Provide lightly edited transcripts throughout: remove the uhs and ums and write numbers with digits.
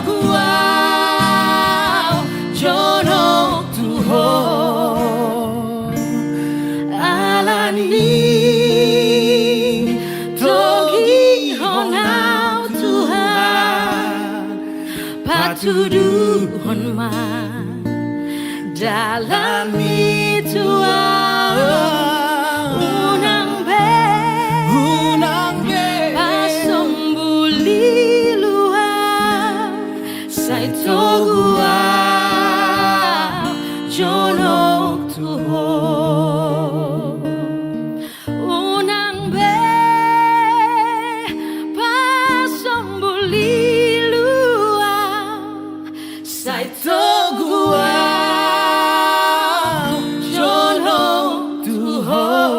guau jonok Tuhan alani togi honau Tuhan patuduhon ma dalami Tuhan unang be pasembuli luar saito guau jonok Tuhan unang be pasembuli luar saito guau jonok Tuhan.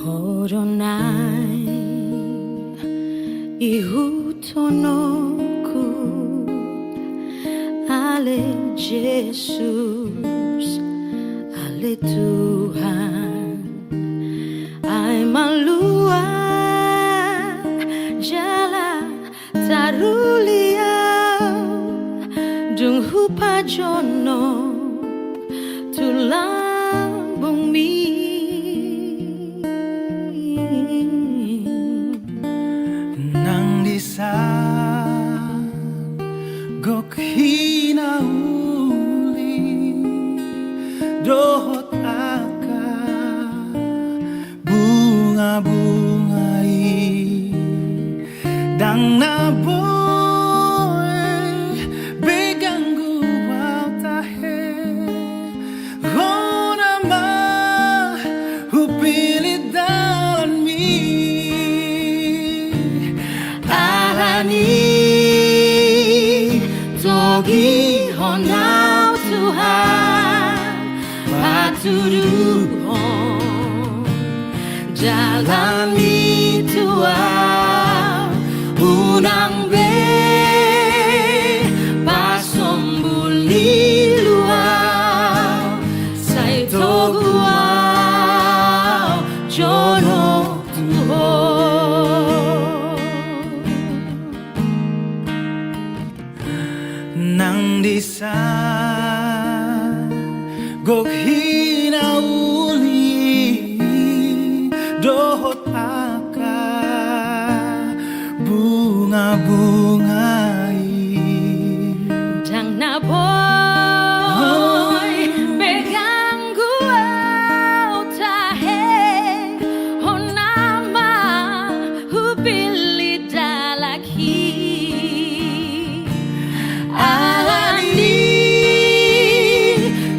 Horonai ihutonoku ale Jesus ale Tuhan ai malua jala tarulia dung hupa jono tulang bumi gok hinauli dohot aka bunga-bungai dang naboy beganggu tahe hona ma hupilit dan mi alani togi honau Tuhan patuduhon jalani Tuhan unang be pasembuli luar saito guau jonok Tuhan nang disa gok hinauli dohot aka bunga-bungai dang naboy beganggu tahe honama hupili dalaki alani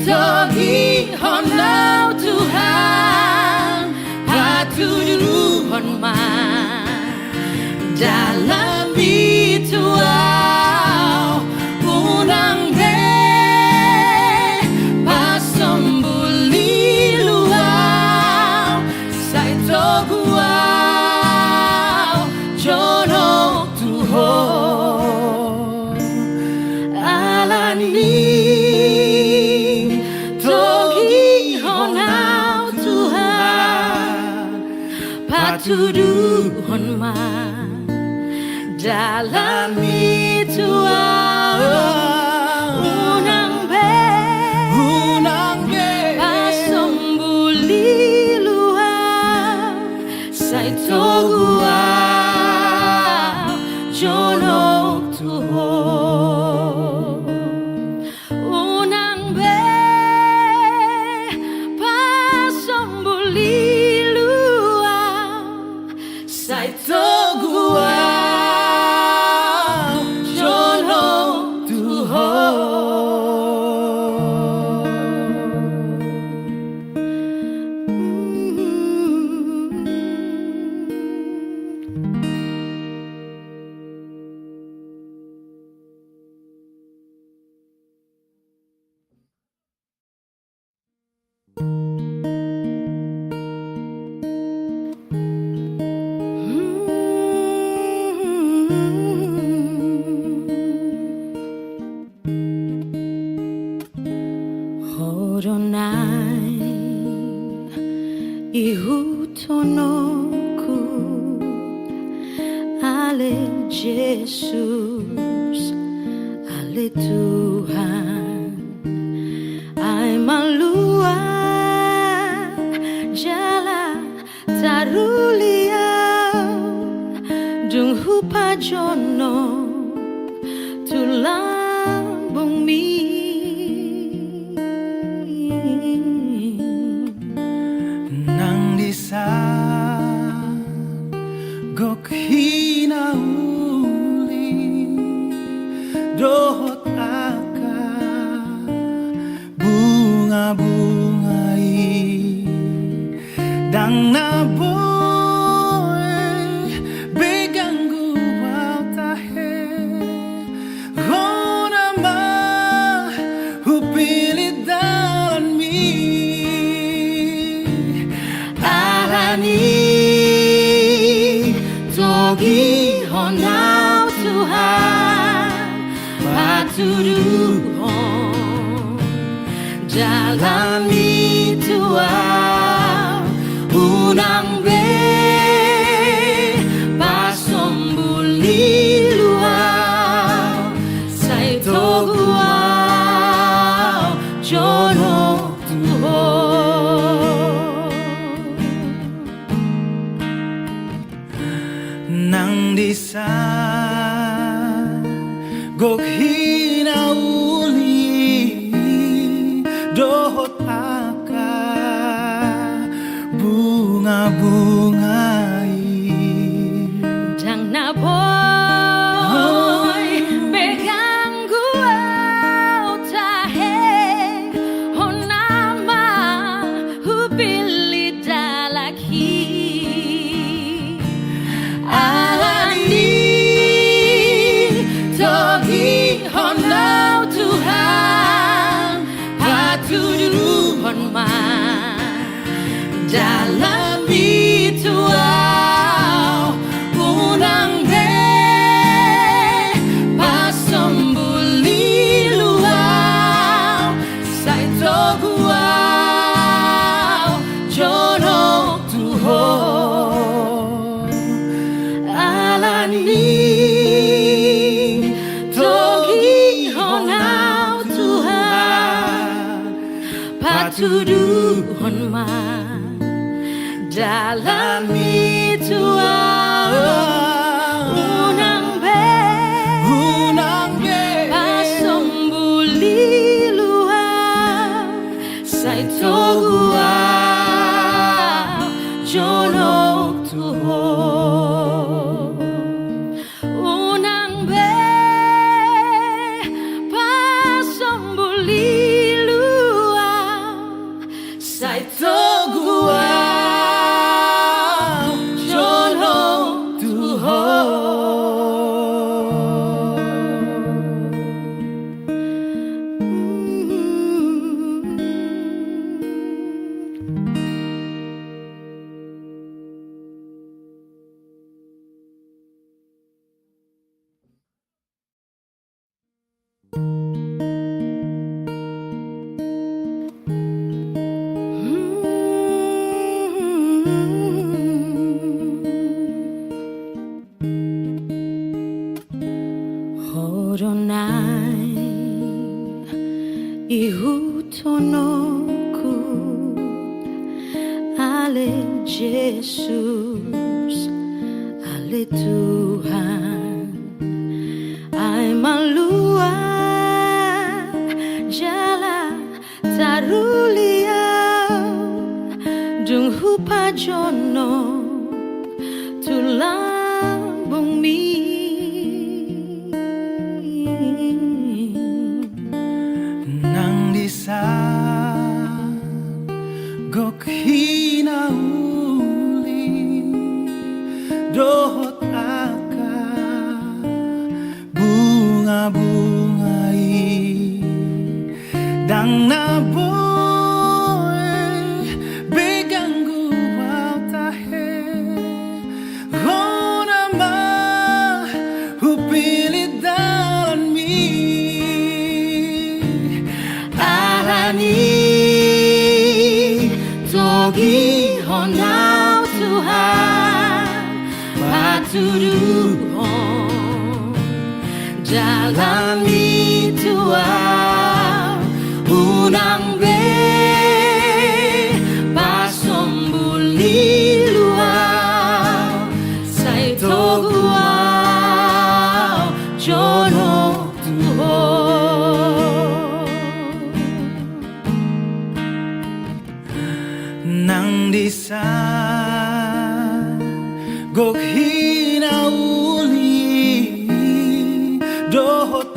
togi honau Tuhan patuduhon ma dalami Tuhan unang be pasembuli luar saito guau jonok Tuhan alani togi honau Tuhan patuduhon ma dalami Tuhan unang be pasembuli luar saito guau jonok Tuhan unang be pasembuli luar saito guau jonok Horonai ihutonoku ale Jesus, ale Tuhan, ai malua jala taruliau dung hupa jono tulang bumi nang disa gok hinauli dohot aka bunga-bungai dang naboy begang guwaw tahe hona ma hupilit dalan mi alani togi honau Tuhan patuduhon jalani Tuhan unang be pasombuli luau sai toguau jono Tuhan nang disa gok hinauli dohot aka bunga-bungai Dang na boy begang guau tahe honama hupili dalaki alani togi honau Tuhan patuduhon man dalam bituau unang be pasombuli luau sai toguau jono Tuhan alani togi honau Tuhan patuduhon man dalam bituau unang be pasombuli luau sai toguau jono Tuhan unang be pasombuli luau sai toguau Horonai ihutonoku ale Jesus, ale Tuhan, ai malua jala taruliau dung hupa jono tulang bumi nang disa gok hinauli dohot Alami tua unang be pasombuli luau sai toguau jono tuho nang disa gok hinauli dohot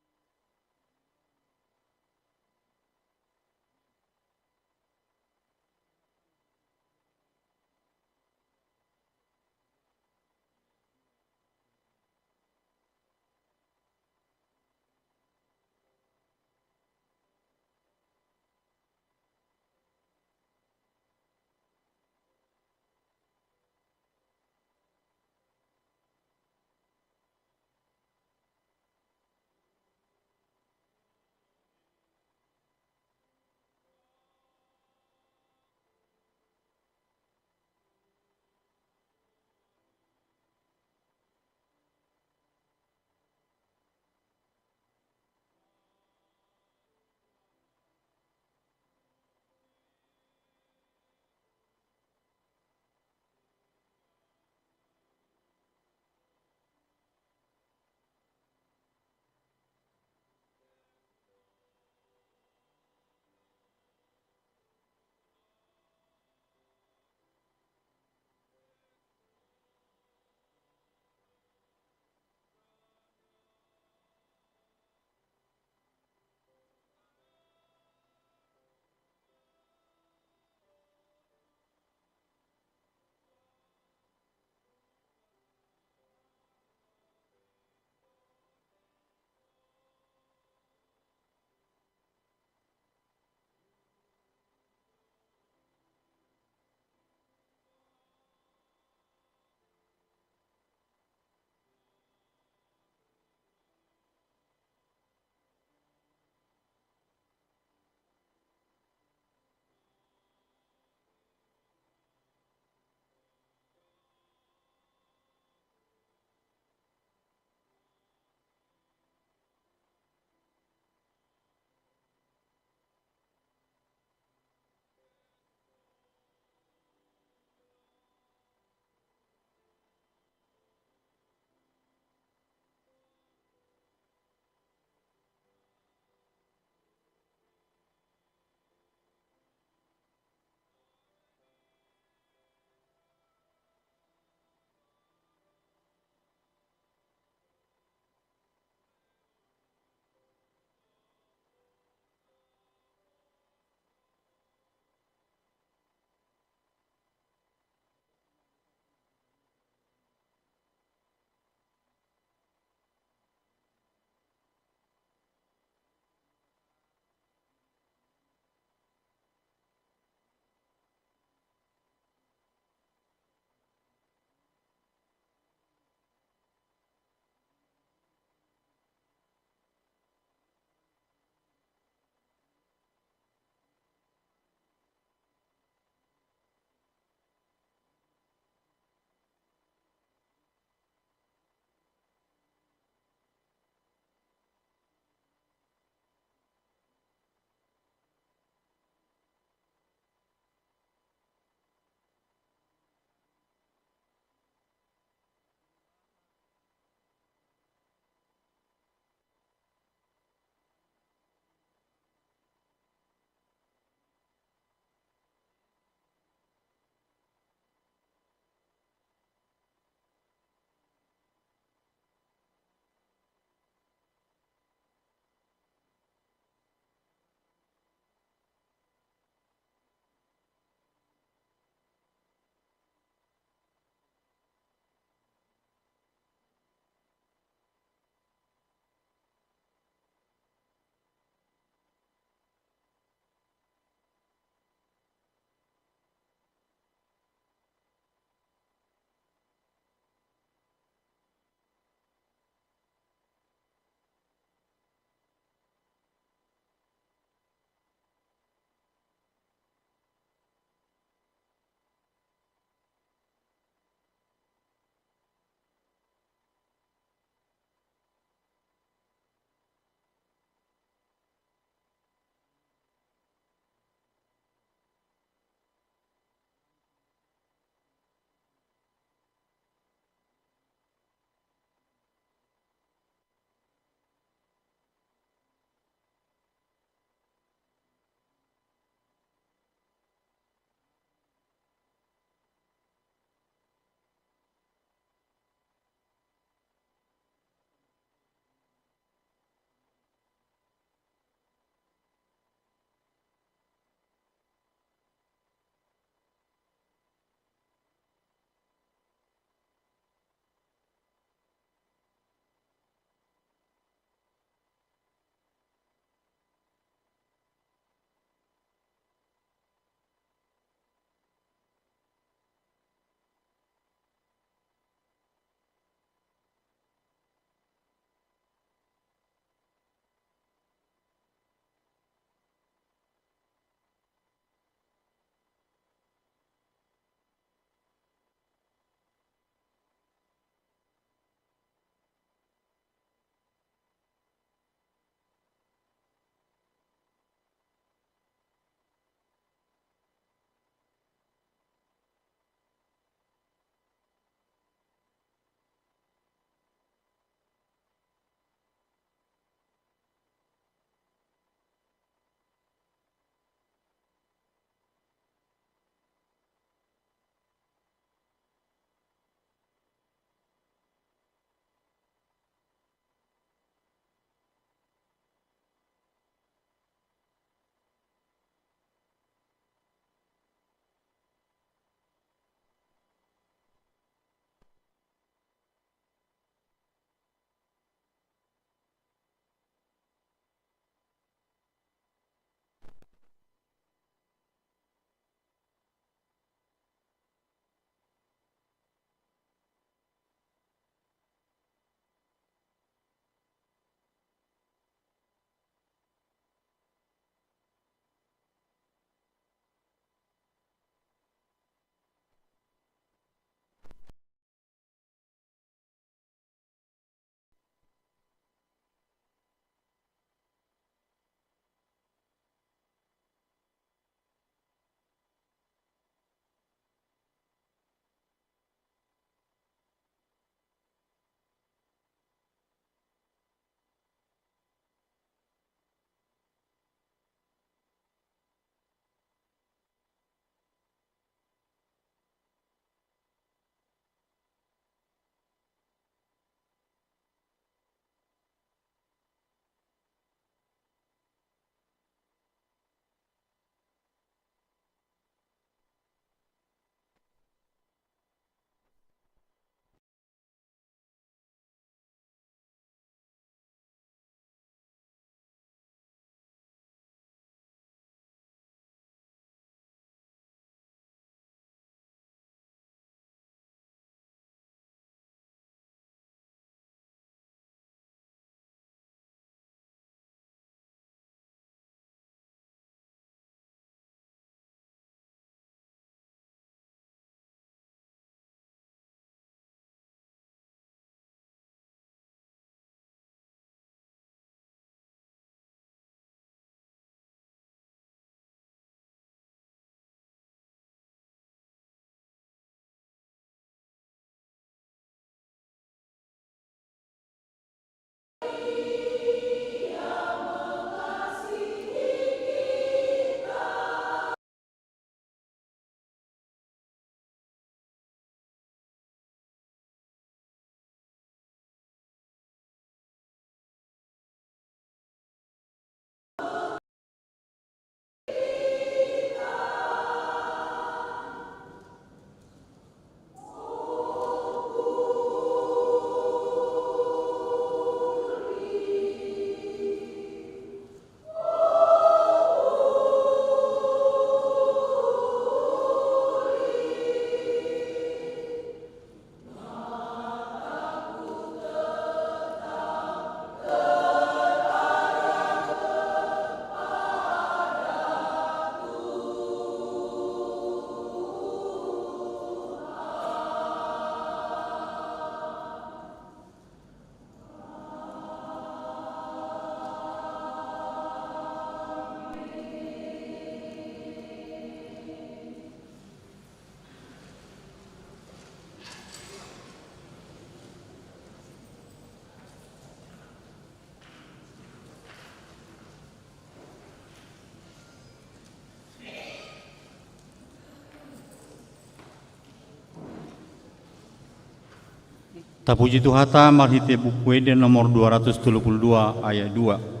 Tapuji Tuhata marhite buku Eden nomor 232 ayat 2.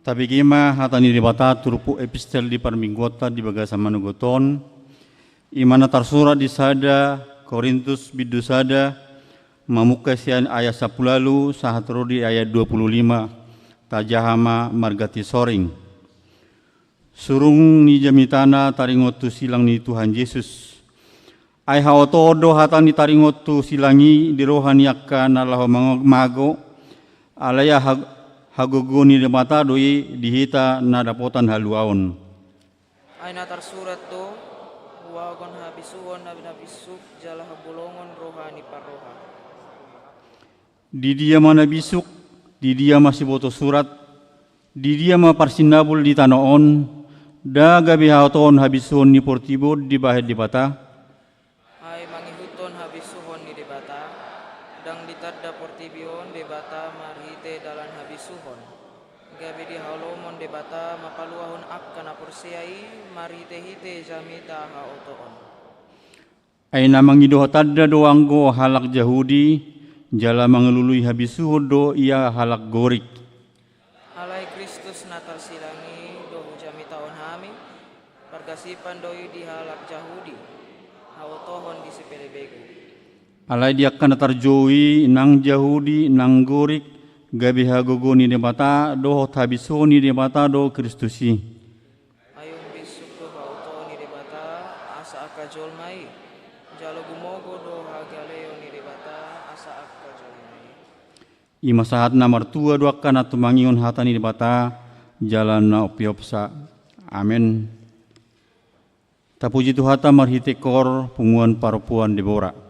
Tabigima hatani dibata turupu epistel di parminggota di bagasa manugoton imana tersurat di sada Korintus bidusada mamukasian ayat 10 lalu sahatrodi ayat 25 tajahama margati soring surung ni jamitana taringotu silang ni Tuhan Yesus ai haotodo hatani taringotu silangi di rohani akan Allah mago alaya haguguni di mata doi dihita nadapotan haluaon. Aina tersurat to wagon habisuon nabisuk jalah bolongon rohani parroha. Di dia mana bisuk, di dia masih boto surat, di dia ma parsinabul di tanoon, da gabi hauton habisuon ni portibo di bahet di bata. Ai mangihuton habisuhon ni debata, dang ditadda portibion debata marhite dalan habisuhon. Gabi di halomon debata mapaluahon akkana porsiai marhite hite jamita haotoon. Ay namang ido tadda doanggo halak Yahudi, jala mangelului habisuhon do ia halak gorik. Alai Kristus natar silangi dohu jamitaon hami, pargasipan doi di halak Yahudi, haotohon di sepelebegu. Alai dia kana tarjoi nang Yahudi nang gorik, gabi hagogoni de mata do habisoni de mata do Kristusi. Ayung bisuk do hauto ni debata asa akka jolmai jalo gumogo do hagaleo ni debata asa akka jolmai. Ima saat na martua do kana tumangion hatani de mata jalan na opiopsa. Amen. Tapuji Tuhata marhite kor punguan parupuan Debora.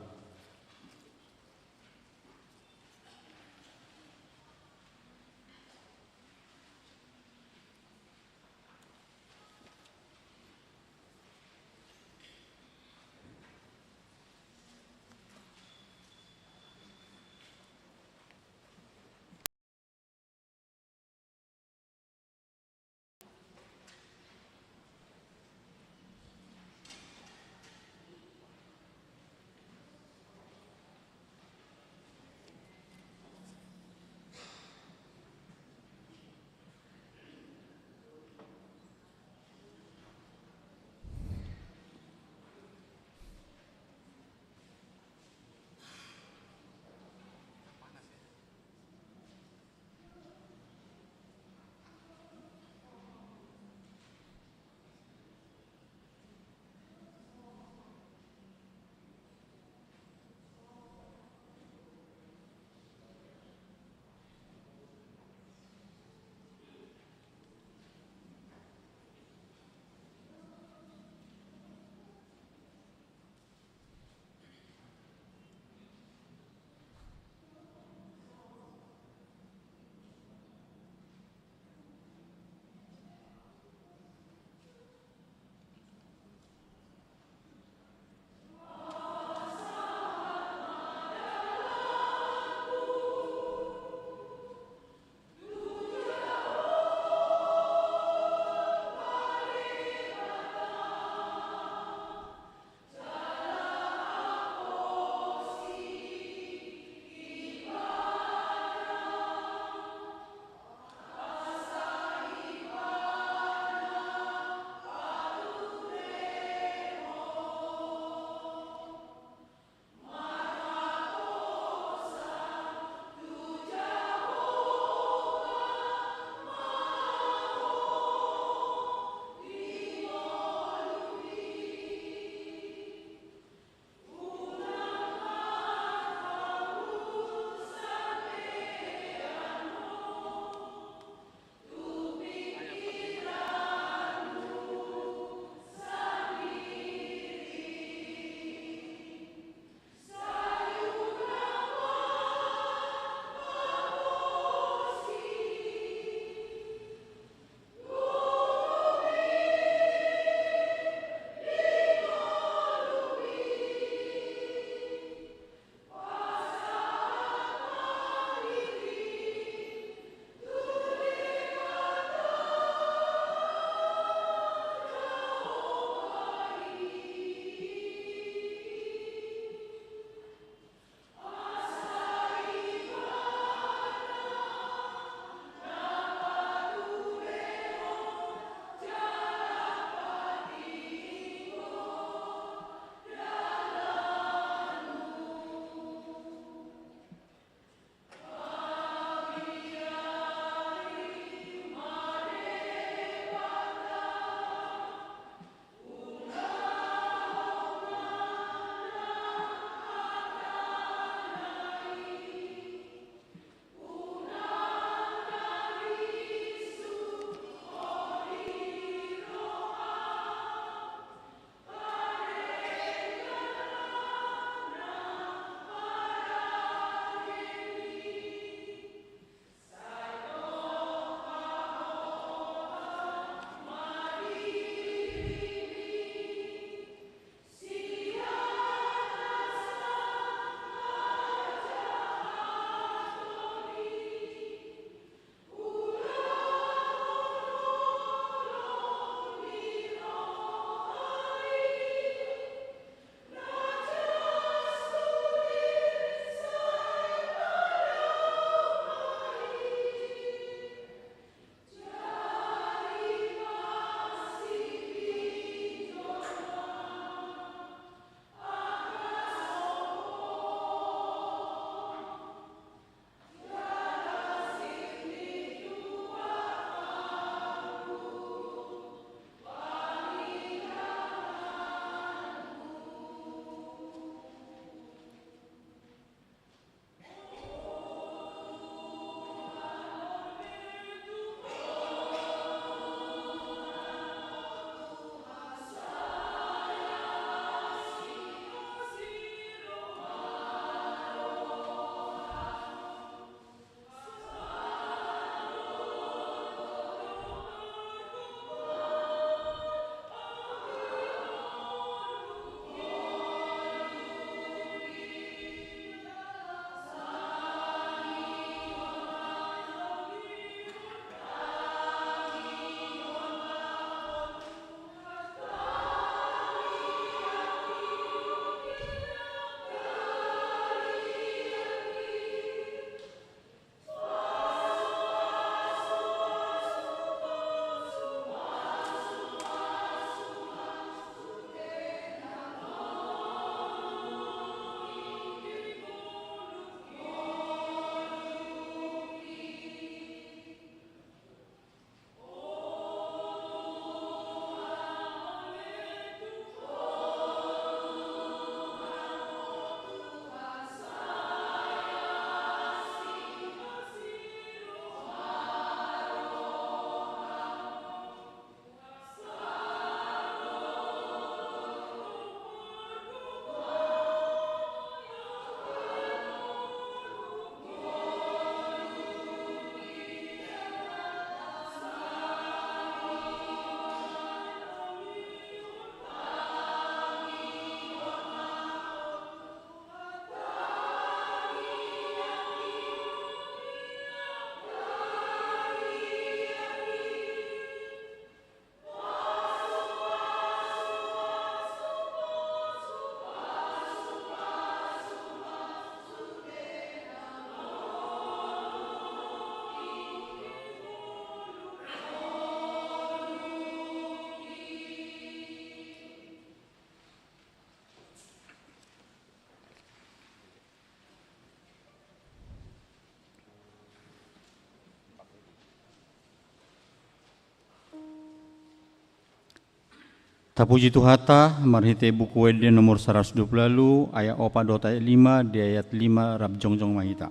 Tapuji Tuhata, marhite buku wede nomor 120 lalu, ayat 4 dota 5, di ayat 5 rab jongjong mahita.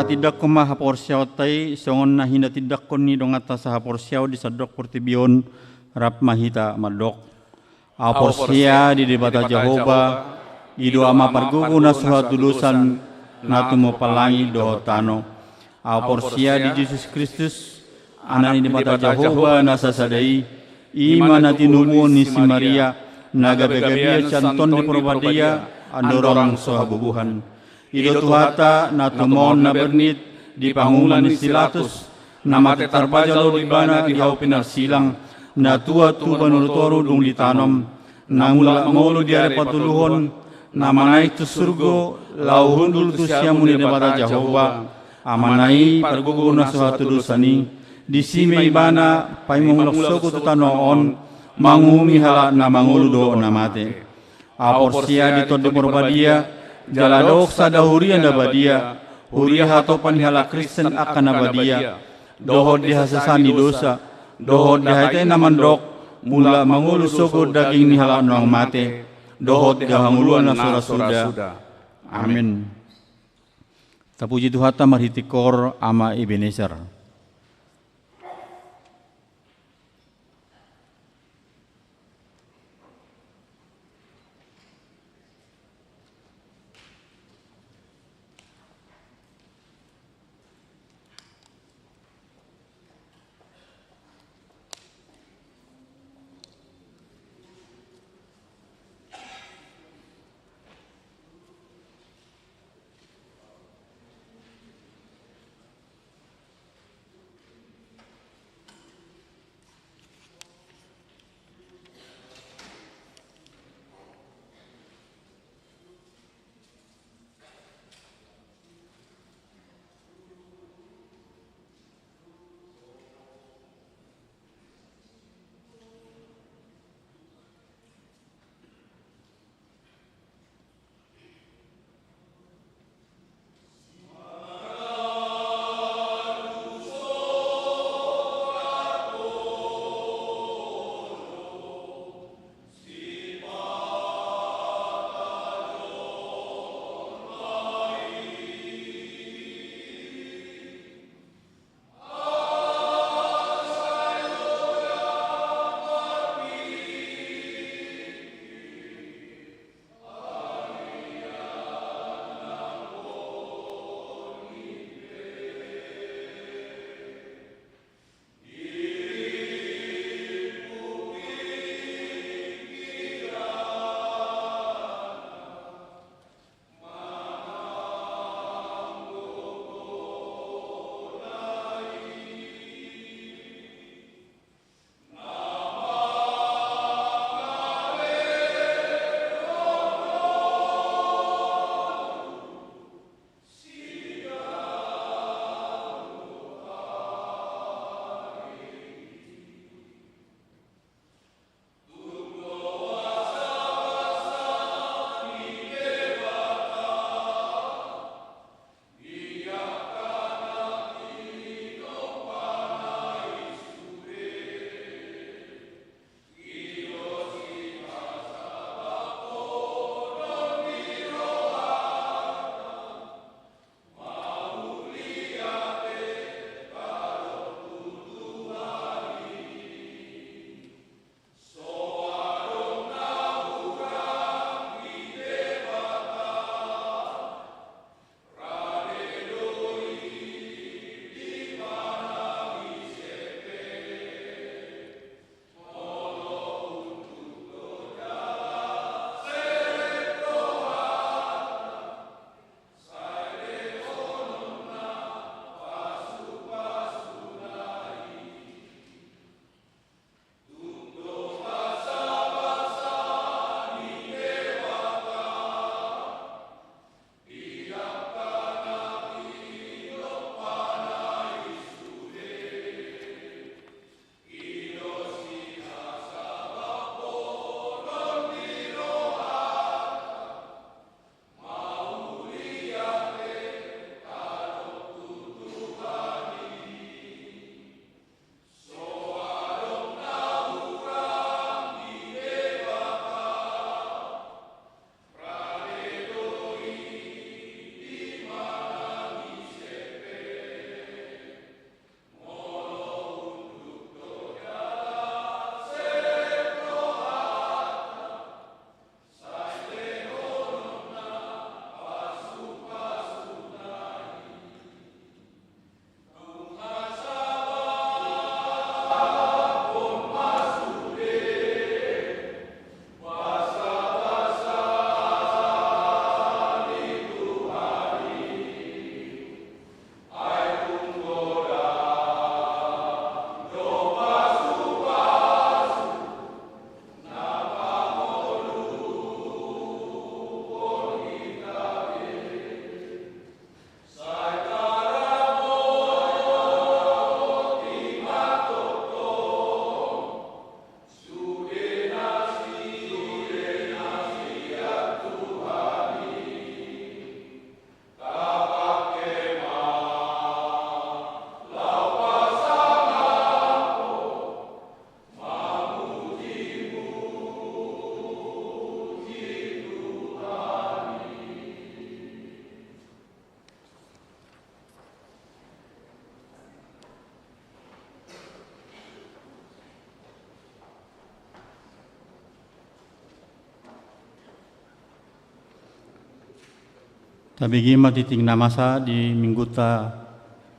Tidak kumah haporsiaw tay songon na hina tidak kon ni dong atas haporsiaw di sadok portibion rap mahita madok haporsia di debata Jehova ido ama pargugu na suatu tulusan natu mo palangi do tano haporsia di Yesus Kristus anak di debata Jehova nasa sadai ima na tinumu ni si Maria nagabegabia canton di Purbadia andorang sohabubuhan Ido Tuhata na tumon na bernit di pangulan ni Silatus na matetarpajalo di bana di hau pinarsilang na tua tu panurutoro dung ditanam na mula molo di are patuluhon na manai tu surgo lau hundul tu siamu ni debata Jehova amanai pargugu na suatu dosani di sime ibana paimong loksoku tu tanoon mangumi hala na mangulu do na mate aporsia di tondo Purbadia jaladok sada hurian abadia huria hatopan hala Kristen akan abadia dohod dihasasani dosa dohod dihaitai namandok mula mangulu sogod daging ni hala nang mate dohod dihanguluan na surasuda amin. Tapuji Tuhata marhitikor ama Ebenezer. Tabigima titing namasa di mingguta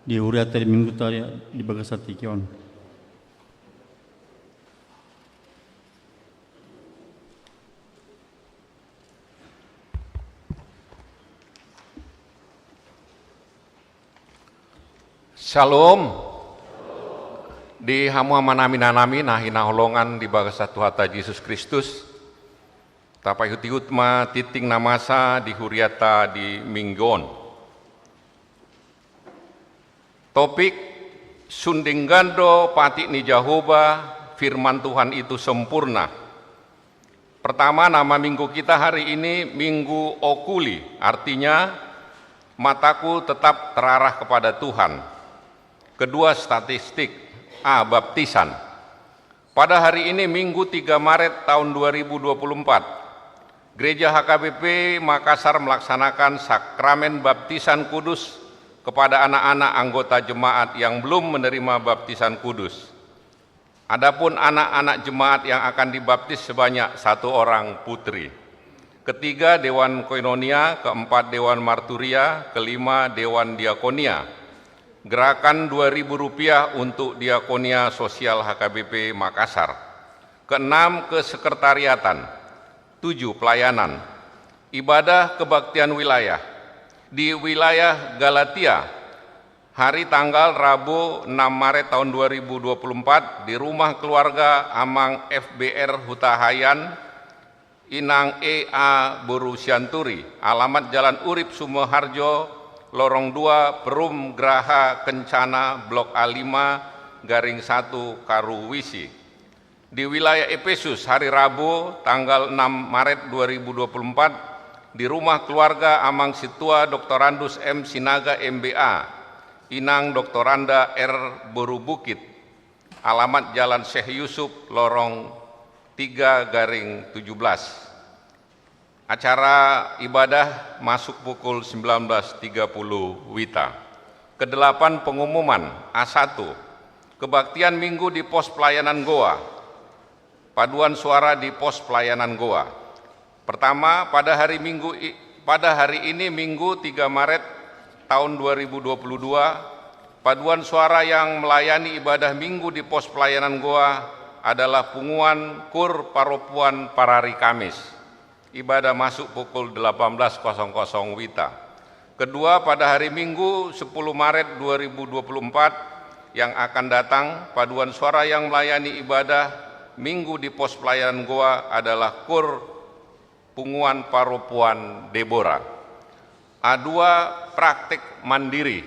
di uriata di mingguta di bagasatikion. Shalom. Di hamu manami nahina holongan di bagasa Tuhata Yesus Kristus. Tapai hutiutma titing namasa di huriata di minggon. Topik sundinggando pati ni Jehovah, firman Tuhan itu sempurna. Pertama, nama minggu kita hari ini Minggu Okuli, artinya mataku tetap terarah kepada Tuhan. Kedua, statistik baptisan. Pada hari ini Minggu 3 Maret tahun 2024, Gereja HKBP Makassar melaksanakan sakramen baptisan kudus kepada anak-anak anggota jemaat yang belum menerima baptisan kudus. Adapun anak-anak jemaat yang akan dibaptis sebanyak 1 orang putri. Ketiga, Dewan Koinonia. Keempat, Dewan Marturia. Kelima, Dewan Diakonia. Gerakan Rp2.000 untuk Diakonia Sosial HKBP Makassar. Keenam, kesekretariatan. 7, pelayanan. Ibadah kebaktian wilayah. Di wilayah Galatia, hari tanggal Rabu 6 Maret tahun 2024 di rumah keluarga Amang FBR Hutahayan, Inang EA Borusianturi, alamat Jalan Urip Sumoharjo, Lorong 2, Perum Graha Kencana, Blok A5, Garing 1, Karuwisi. Di wilayah Efesus, hari Rabu, tanggal 6 Maret 2024, di rumah keluarga Amang Situa Doktorandus M. Sinaga MBA, Inang Doktoranda R. Borubukit, alamat Jalan Syekh Yusuf, Lorong 3, Garing 17. Acara ibadah masuk pukul 19.30 WITA. Kedelapan, pengumuman. A1, kebaktian minggu di pos pelayanan Goa. Paduan suara di pos pelayanan Goa. Pertama, pada hari ini Minggu 3 Maret tahun 2022, paduan suara yang melayani ibadah minggu di pos pelayanan Goa adalah Punguan Kur Paropuan Parari Kamis. Ibadah masuk pukul 18.00 WITA. Kedua, pada hari Minggu 10 Maret 2024 yang akan datang, paduan suara yang melayani ibadah minggu di pos pelayanan Goa adalah Kur Punguan Paropuan Deborah. A2, praktik mandiri.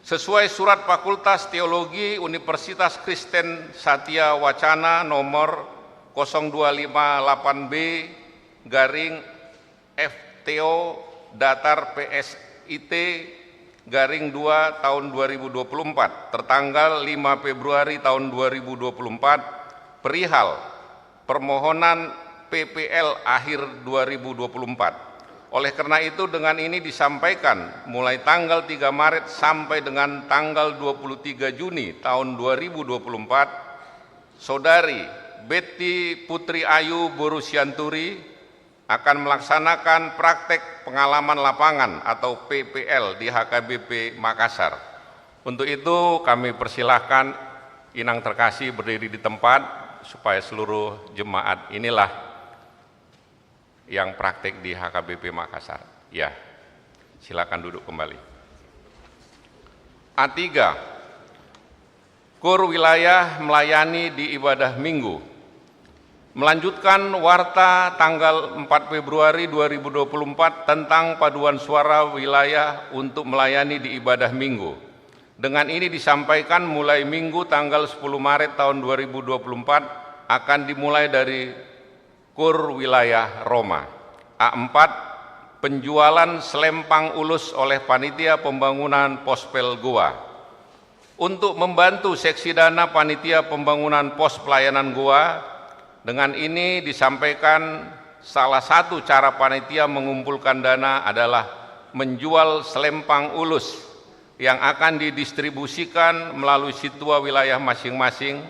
Sesuai surat Fakultas Teologi Universitas Kristen Satya Wacana nomor 0258B garing FTO datar PSIT garing 2 tahun 2024 tertanggal 5 Februari tahun 2024 perihal permohonan PPL akhir 2024. Oleh karena itu dengan ini disampaikan mulai tanggal 3 Maret sampai dengan tanggal 23 Juni tahun 2024, Saudari Betty Putri Ayu Borusianturi akan melaksanakan praktek pengalaman lapangan atau PPL di HKBP Makassar. Untuk itu kami persilahkan Inang terkasih berdiri di tempat supaya seluruh jemaat inilah yang praktek di HKBP Makassar. Ya, silakan duduk kembali. A3, Kur wilayah melayani di ibadah minggu. Melanjutkan warta tanggal 4 Februari 2024 tentang paduan suara wilayah untuk melayani di ibadah minggu. Dengan ini disampaikan mulai minggu tanggal 10 Maret tahun 2024 akan dimulai dari Kur wilayah Roma. A4, penjualan selempang ulus oleh panitia pembangunan Pospel Goa. Untuk membantu seksi dana panitia pembangunan pos pelayanan Goa, dengan ini disampaikan salah satu cara panitia mengumpulkan dana adalah menjual selempang ulus yang akan didistribusikan melalui situa wilayah masing-masing.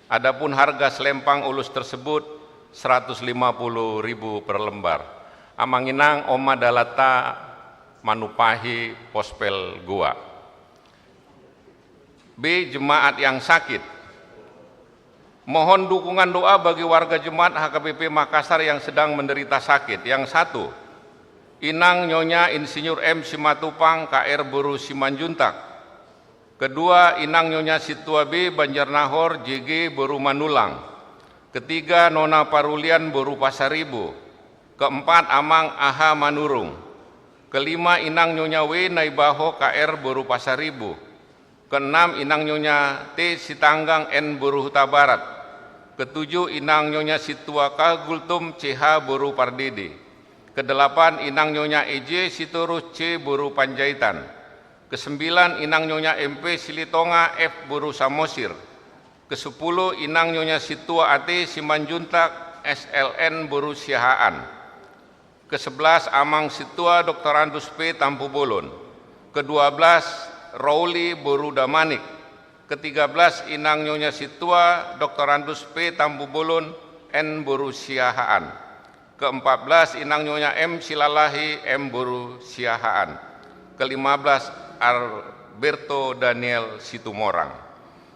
Adapun harga selempang ulus tersebut 150.000 per lembar. amanginang oma dalata manupahi pospel gua. B. Jemaat yang sakit. Mohon dukungan doa bagi warga jemaat HKBP Makassar yang sedang menderita sakit. Yang 1, Inang Nyonya Insinyur M. Simatupang KR Boru Simanjuntak. Kedua, Inang Nyonya Situa B. Banjarnahor JG Boru Manulang. Ketiga, Nona Parulian Boru Pasaribu. Keempat, Amang Aha Manurung. Kelima, Inang Nyonya W. Naibaho KR Boru Pasaribu. Keenam, Inang Nyonya T. Sitanggang N. Boru Huta Barat. Ketujuh, Inang Nyonya Situa K. Gultum CH Boru Pardede. Kedelapan, Inang Nyonya EJ Sitorus C. Boru Panjaitan. Kesembilan, Inang Nyonya MP Silitonga F. Boru Samosir. Kesepuluh, Inang Nyonya Situa AT Simanjuntak SLN Boru Siahaan. Ke-11, Amang Situa Dr. Andus P. Tampu Bolon. Ke-12, Rauli Boru Damanik. Ke-13, Inang Nyonya Situa Dr. Andus P. Tampu Bolon N. Boru Siahaan. Ke-14, Inang Nyonya M. Silalahi M. Boru Siahaan. Ke-15, Alberto Daniel Situmorang.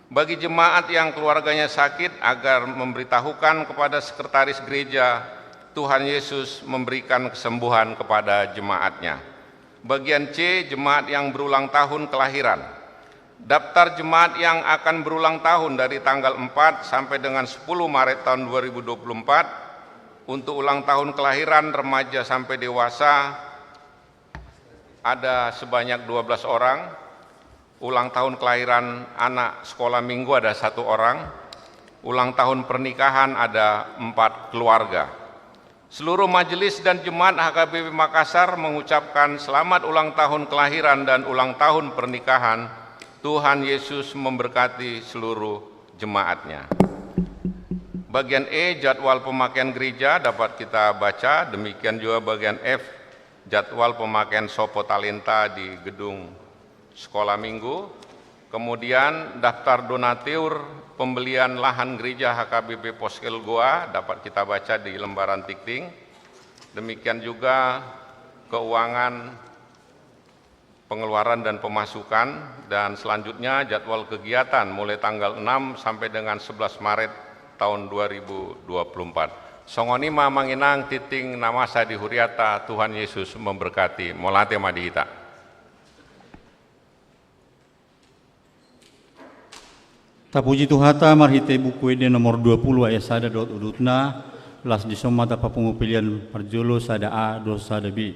Bagi jemaat yang keluarganya sakit agar memberitahukan kepada sekretaris gereja, Tuhan Yesus memberikan kesembuhan kepada jemaatnya. Bagian C, jemaat yang berulang tahun kelahiran. Daftar jemaat yang akan berulang tahun dari tanggal 4 sampai dengan 10 Maret tahun 2024 untuk ulang tahun kelahiran remaja sampai dewasa ada sebanyak 12 orang. Ulang tahun kelahiran anak sekolah minggu ada 1 orang. Ulang tahun pernikahan ada 4 keluarga. Seluruh majelis dan jemaat HKBP Makassar mengucapkan selamat ulang tahun kelahiran dan ulang tahun pernikahan. Tuhan Yesus memberkati seluruh jemaatnya. Bagian E, jadwal pemakaian gereja dapat kita baca. Demikian juga bagian F, jadwal pemakaian Sopo Talenta di gedung sekolah minggu. Kemudian daftar donatur pembelian lahan gereja HKBP Poskel Goa dapat kita baca di lembaran tikting. Demikian juga keuangan pengeluaran dan pemasukan, dan selanjutnya jadwal kegiatan mulai tanggal 6 sampai dengan 11 Maret tahun 2024. Songoni mamanginang titing namasa di huriata, Tuhan Yesus memberkati. Molate madihita. Tapuji Tuhata marhite buku ide nomor 20 ayat sada dot udutna las disomata papungupilian parjolo sada A dos sada B.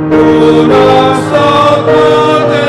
Una santa te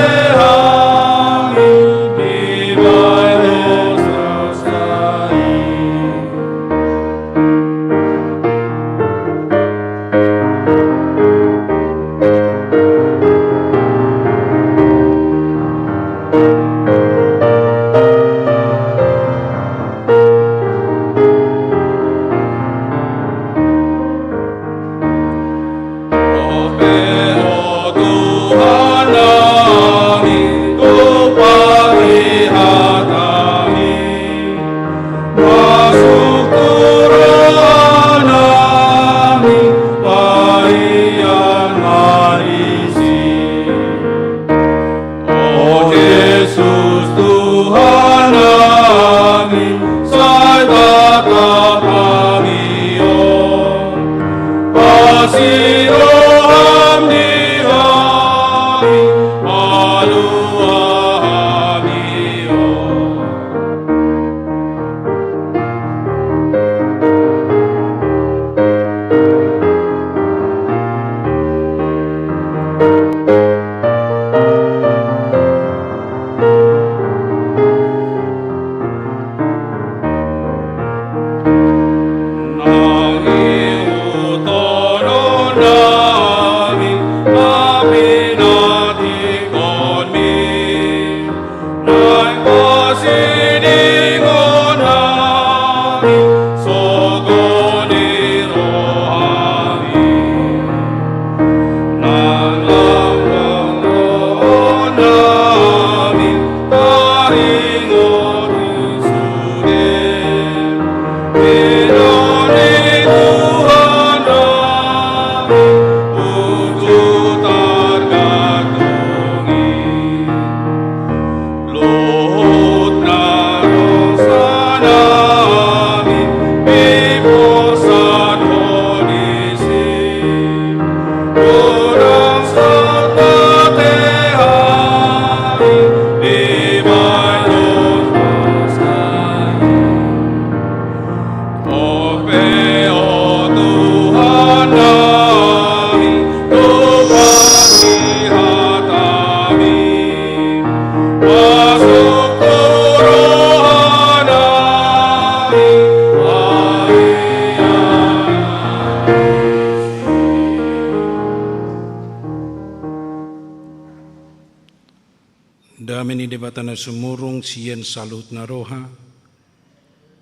Dameni debatana sumurung sien salut na roha,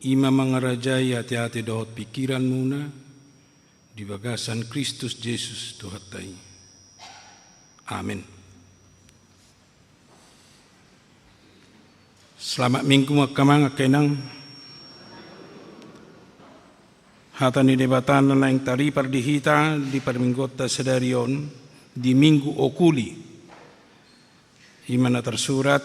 ima mangarajai hati-hati dohot pikiran muna, di bagasan Kristus Yesus Tuhatai. Amin. Selamat minggu makamang kenang. Hatani debatan laing tari pardihita di perminggota sedarion di minggu okuli. Imana tersurat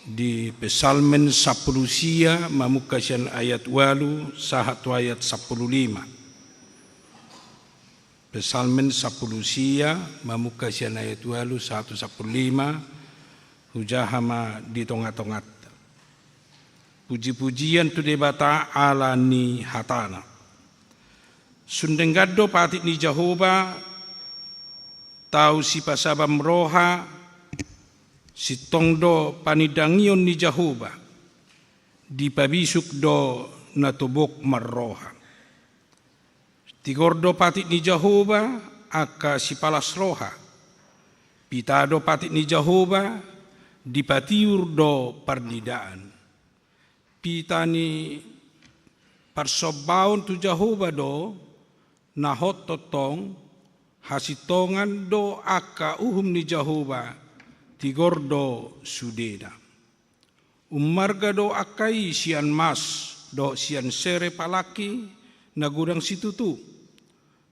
di Psalmen 10 sia mamukasian ayat 8 sahatu ayat 15. Psalmen 10 sia mamukasian ayat 8 sahatu 15 hujahama di tongat-tongat. Puji-pujian tu debata ala ni hatana. Sundenggado patik ni Jehovah tau si pasabam roha si tongdo panidangion ni Jehovah di pabisuk do natubok marroha. Tigordo patik ni Jehovah aka si palas roha. Pitado patik ni Jehovah di patiur do pardidaan. Pitani parsobaon tu Jehovah do nahot totong hasitongan do aka uhum ni Jehovah tigordo sudeda. Umarga do akai sian mas do sian sere palaki nagurang situtu.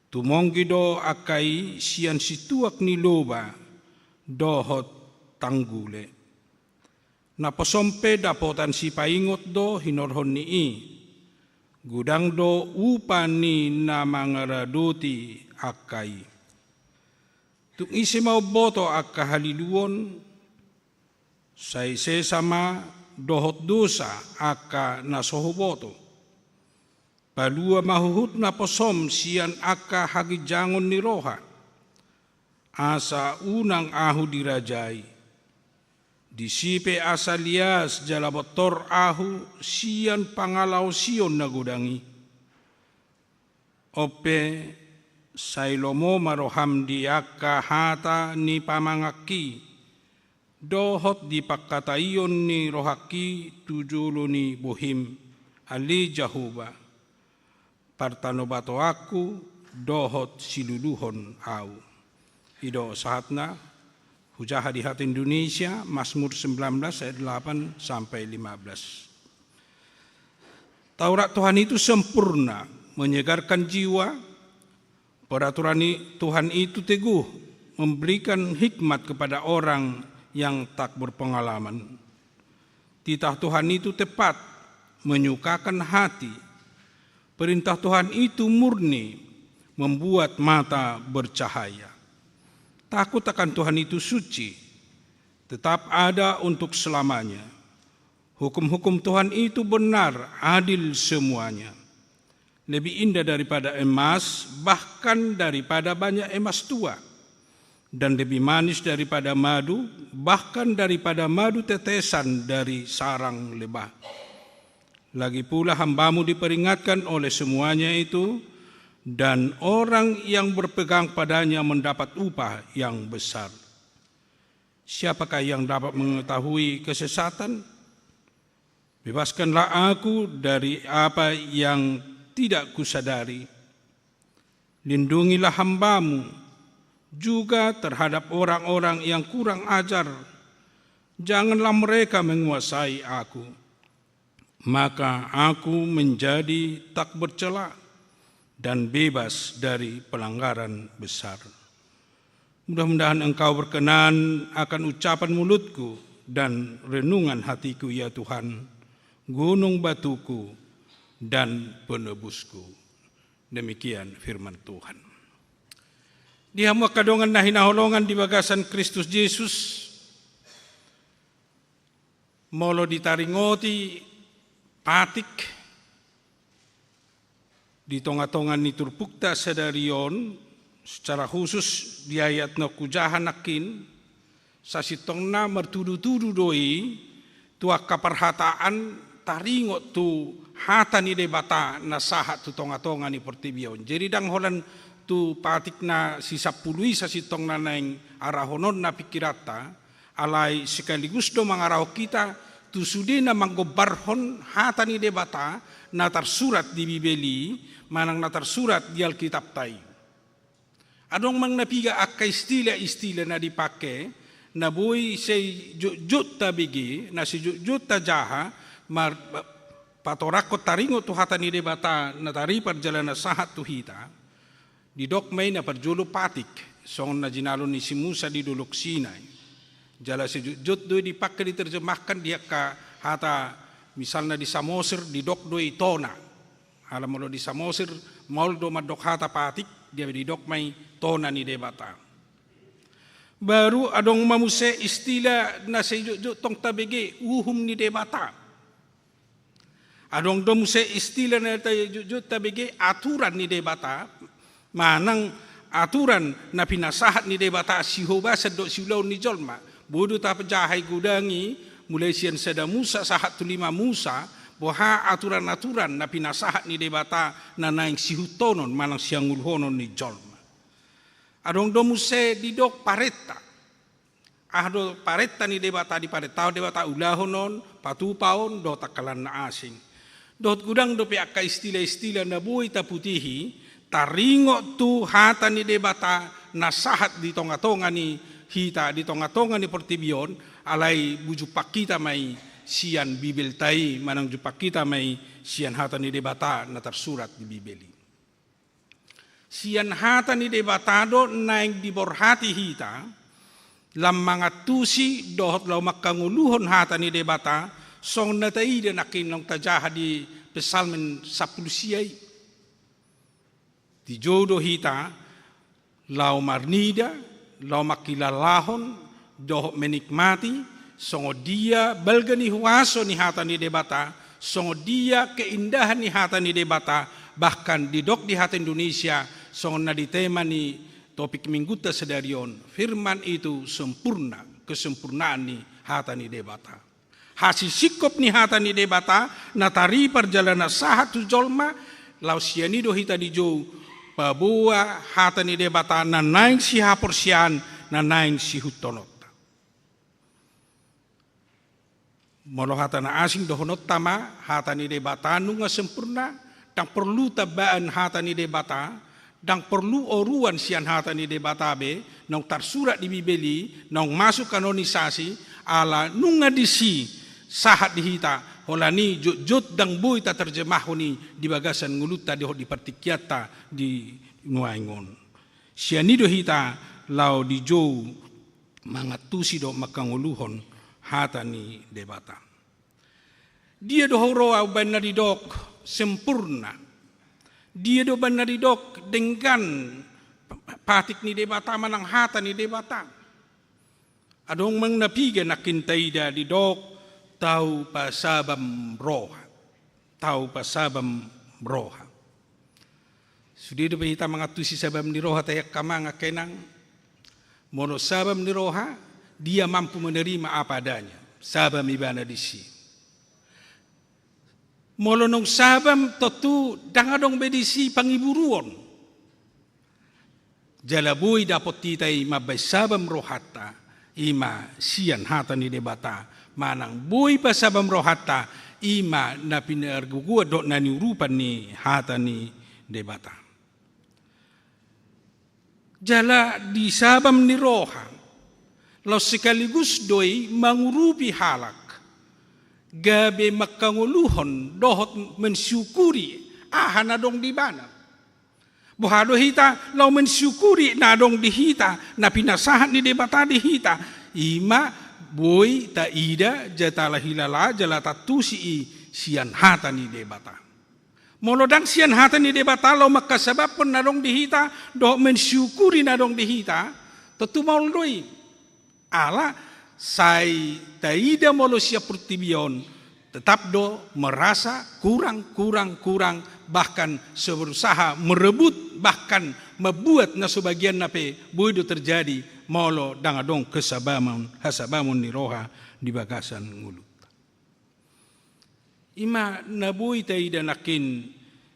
Tumonggi do akai sian situak ni loba dohot tanggule. Naposompe dapotan si paingot do hinorhon nii. Gudang do upani na mangaraduti akai. Tung isi mau boto akka haliluon. Say sesama dohot dosa akka nasohoboto. Palua mahuhut na posom sian akka hagijangon ni roha. Asa unang ahu dirajai. Disipe asalias jalabotor ahu sian pangalau sion nagudangi. Ope sailomo maroham di akka hata ni pamangaki. Dohot di pakatayon ni rohaki tujulo ni bohim ali Jehovah. Partanobato aku dohot siluluhon au. Ido sahatna. Hujah Hadihat Indonesia, Mazmur 19 ayat 8 sampai 15. Taurat Tuhan itu sempurna, menyegarkan jiwa. Peraturan Tuhan itu teguh, memberikan hikmat kepada orang yang tak berpengalaman. Titah Tuhan itu tepat, menyukakan hati. Perintah Tuhan itu murni, membuat mata bercahaya. Takut akan Tuhan itu suci, tetap ada untuk selamanya. Hukum-hukum Tuhan itu benar, adil semuanya. Lebih indah daripada emas, bahkan daripada banyak emas tua. Dan lebih manis daripada madu, bahkan daripada madu tetesan dari sarang lebah. Lagi pula hambamu diperingatkan oleh semuanya itu, dan orang yang berpegang padanya mendapat upah yang besar. Siapakah yang dapat mengetahui kesesatan? Bebaskanlah aku dari apa yang tidak kusadari. Lindungilah hambamu juga terhadap orang-orang yang kurang ajar. Janganlah mereka menguasai aku. Maka aku menjadi tak bercela dan bebas dari pelanggaran besar. Mudah-mudahan Engkau berkenan akan ucapan mulutku dan renungan hatiku ya Tuhan, gunung batuku dan penebusku. Demikian firman Tuhan. Di hamwa kadongan na hinaholongan di bagasan Kristus Yesus, molo ditaringoti patik di tonga-tongan ni turpukta sedarion, secara khusus di ayat na kujahan nakin, sa sitong na mertudu-tudu doi, tua kaparhataan taringot tu hata ni debata na sahat tu tonga-tongan ni pertibion. Jadi dang holan tu patik na sisapului sa sitong na naing arahonon na pikirata, alai sekaligus do mangarau kita tu sudena manggobarhon hatani debata na tersurat di Bibeli manang na tersurat di Alkitab tai. Adong mang napiga akka istilah na dipakai na boy say jut tabigi na si jut jaha mar patorakot taringo tu hatani debata na tari perjalanan sahat tu hita di dok may na perjulu patik song na jinalo ni si Musa di duluk Sinai. Jala si jut do dipakai diterjemahkan dia ka hata misalnya di Samosir di dok do itona. Alam mo di Samosir moldo madok hata patik dia di dok may tona ni debata. Baru adong mamuse istilah na si jut tong tabege uhum ni debata. Adong domuse istilah na jut tabege aturan ni debata. Manang aturan na pinasahat ni debata sihoba sedok siulaw ni jolma bodo ta pejahay gudangi mulai sian sada Musa sahat tu 5 Musa boha aturan-aturan na pinasahat ni debata na naing sihutonon manang siangulhonon ni jolma. Adong domuse didok pareta ahdo pareta ni debata di pareta debata ulahonon patupaon do takalan na asing dot gudang do pe akka istilah-istilah na buhay ta putihi taringo tu hata ni debata nasahat di tonga-tonga ni hita di tonga-tonga ni Portibion alai bujupak kita mai sian Bibel tai manang jupak kita mai sian hata ni debata na tersurat di Bibeli. Sian hata ni debata do naing diborhati hita lam mangatusi dohot lau makanguluhon hata ni debata song natai dan akin nong tajaha di pesalmen 10 siai. Di jodoh hita, lau marnida, lau makilalahon, doh menikmati, songo dia balgani huaso ni hata ni debata, songo dia keindahan ni hata ni debata, bahkan di dok di hata Indonesia, songo na di tema ni topik mingguta sedarion, firman itu sempurna, kesempurnaan ni hata ni debata. Hasil sikop ni hata ni debata, natari perjalanan sahat tu jolma, lau sianido hita di jauh, pabuah hata ni debata na naing si haporsian na naing si hutonota. Molo hata na asing dohonot tama hata ni debata nunga sempurna dang perlu tabaan hata ni debata dang perlu oruan sian hata ni debata be nong tersurat di Bibeli nong masuk kanonisasi ala nunga disi sahat dihita holani jut dang boy ta terjemahoni di bagasan nguluta di partikiata di nuaingon. Sianido hita lau di jou mangatusi do makanguluhon hata ni debata. Dia do horoa banadidok sempurna. Dia do banadidok dengan patik ni debata manang hata ni debata. Adong mang napiga nakintaida di dok tau pasabam roha. Tau pasabam roha. Sudah do kita mengatusi sabam ni roha tayak kamang kenang. Mono sabam ni roha dia mampu menerima apa adanya. Sabam ibana disi. Molo nong sabam totu dangadong bedisi pangiburuon. Jalabui dapot titai mabay sabam rohata ima sian hata ni debata. Manang boy pa sabam rohata ima na pinargugua do na niurupan ni hata ni debata. Jala di sabam ni roha lau sekaligus doi mangurupi halak gabe makanguluhon dohot mensyukuri nadong di bana. Buhado hita lau mensyukuri nadong di hita na pinasahat ni debata di hita ima boy ta ida jatala hilala jala tatusi sian hata ni debata. Molodang sian hata ni debata lo makasabab pun nadong dihita do mensyukuri nadong dihita tentu mauloi ala sai ta ida molo siap pertibion tetap do merasa kurang bahkan berusaha merebut bahkan membuat na sebagian nape boy do terjadi molo dangadong hasabamun ni roha di bagasan ngulut. Ima nabuy tay danakin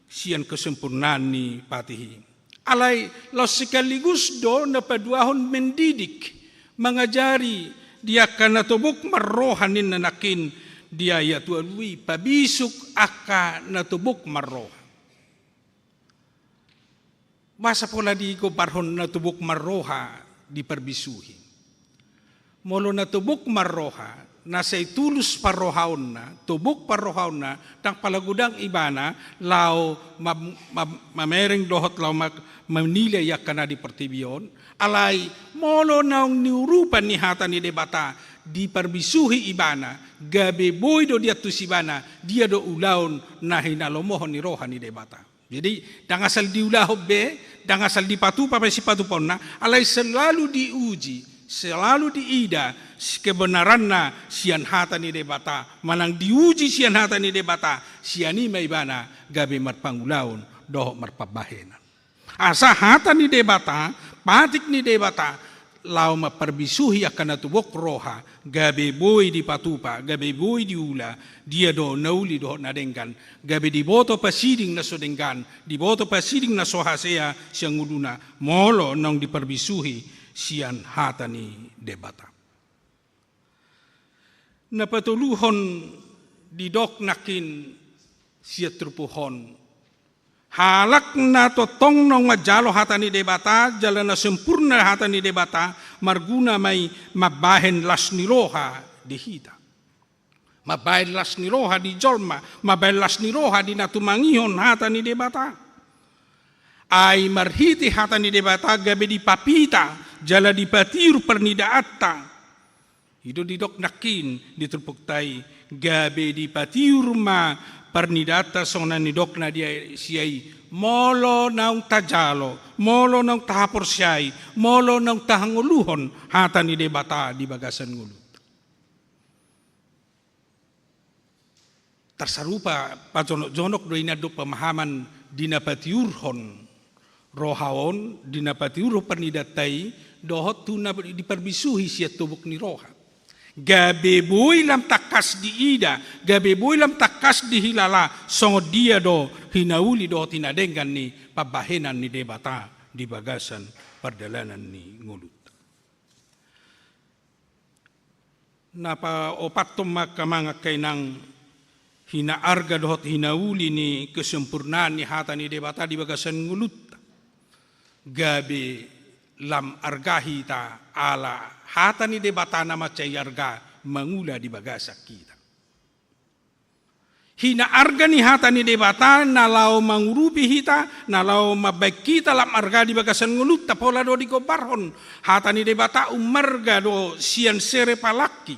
sian kesempurnaan ni patihi. Alay lo sekaligus do na paduahon mendidik mengajari dia kana tubuk marrohanin nanakin dia ya tualui pabisuk aka natubuk marroha. Masa pola di gobarhon natubuk marroha diperbisuhi. Molo natubuk marroha nasay tulus parrohaon na, tubuk parrohaon na, tang palagudang ibana, lao mamereng dohot lao manilay yak kana di pertibion, alay molo naong niurupan ni hata ni debata, di perbisuhi ibana, gabe boy do dia tusibana, dia do ulaon na hinalomohon ni roha ni debata. Jadi dangasal diulahob be, dangasal dipatupa pa si patupon na, alay selalu diuji, selalu diida kebenaran na sian hata ni debata, manang diuji sian hata ni debata, siani may bana gabi marpangulaon doho marpabahenan. Asa hata ni debata, patik ni debata, lau maperbisuhi akan natubok roha, gabi boy di patupa, gabi boy di ula, dia do nauli do nadengkan, gabi di boto pasiding na sodengkan, di boto pasiding na sohasea siang uluna, molo nang diperbisuhi sian hata ni debata. Napatuluhon didok nakin siya trupuhon. Halak na totong nong majalo hata ni debata, jalan na sempurna hata ni debata, marguna may mabahen las ni roha di hita. Mabahen las ni roha di jolma, mabahen las ni roha di natumangihon hata ni debata. Ay marhiti hata ni debata gabi di papita, jala di patiru pernidaata. Itu didok nakin diterpuktay gabe di patiurma pernidata sona nidok na dia siyay molo naung tajalo, molo naung tahapor siyay, molo naung tahanguluhon hata ni debata di bagasan ngulut. Tersarupa pajonok-jonok do inado pemahaman dinapatiurhon rohaon, dinapatiurhon pernidatai dohot tu na diperbisuhi siya tubuk ni roha. Gabe boy lam takas di ida, gabe boy lam takas di hilala, songo dia do hinauli do tinadenggan ni pabahenan ni debata di bagasan perdalanan ni ngulut. Napa opat tumak kamanga kainang hinaarga dohot hinauli ni kesempurnaan ni hata ni debata di bagasan ngulut. Gabe lam argahi ta ala hata ni debata nama cai arga mangula di bagasak kita. Hina arga ni hata ni debata nalau mangurupi hita, nalau mabaik kita lam arga di bagasan ngulut tapola do di kobarhon. Hata ni debata umarga do sian sere palaki.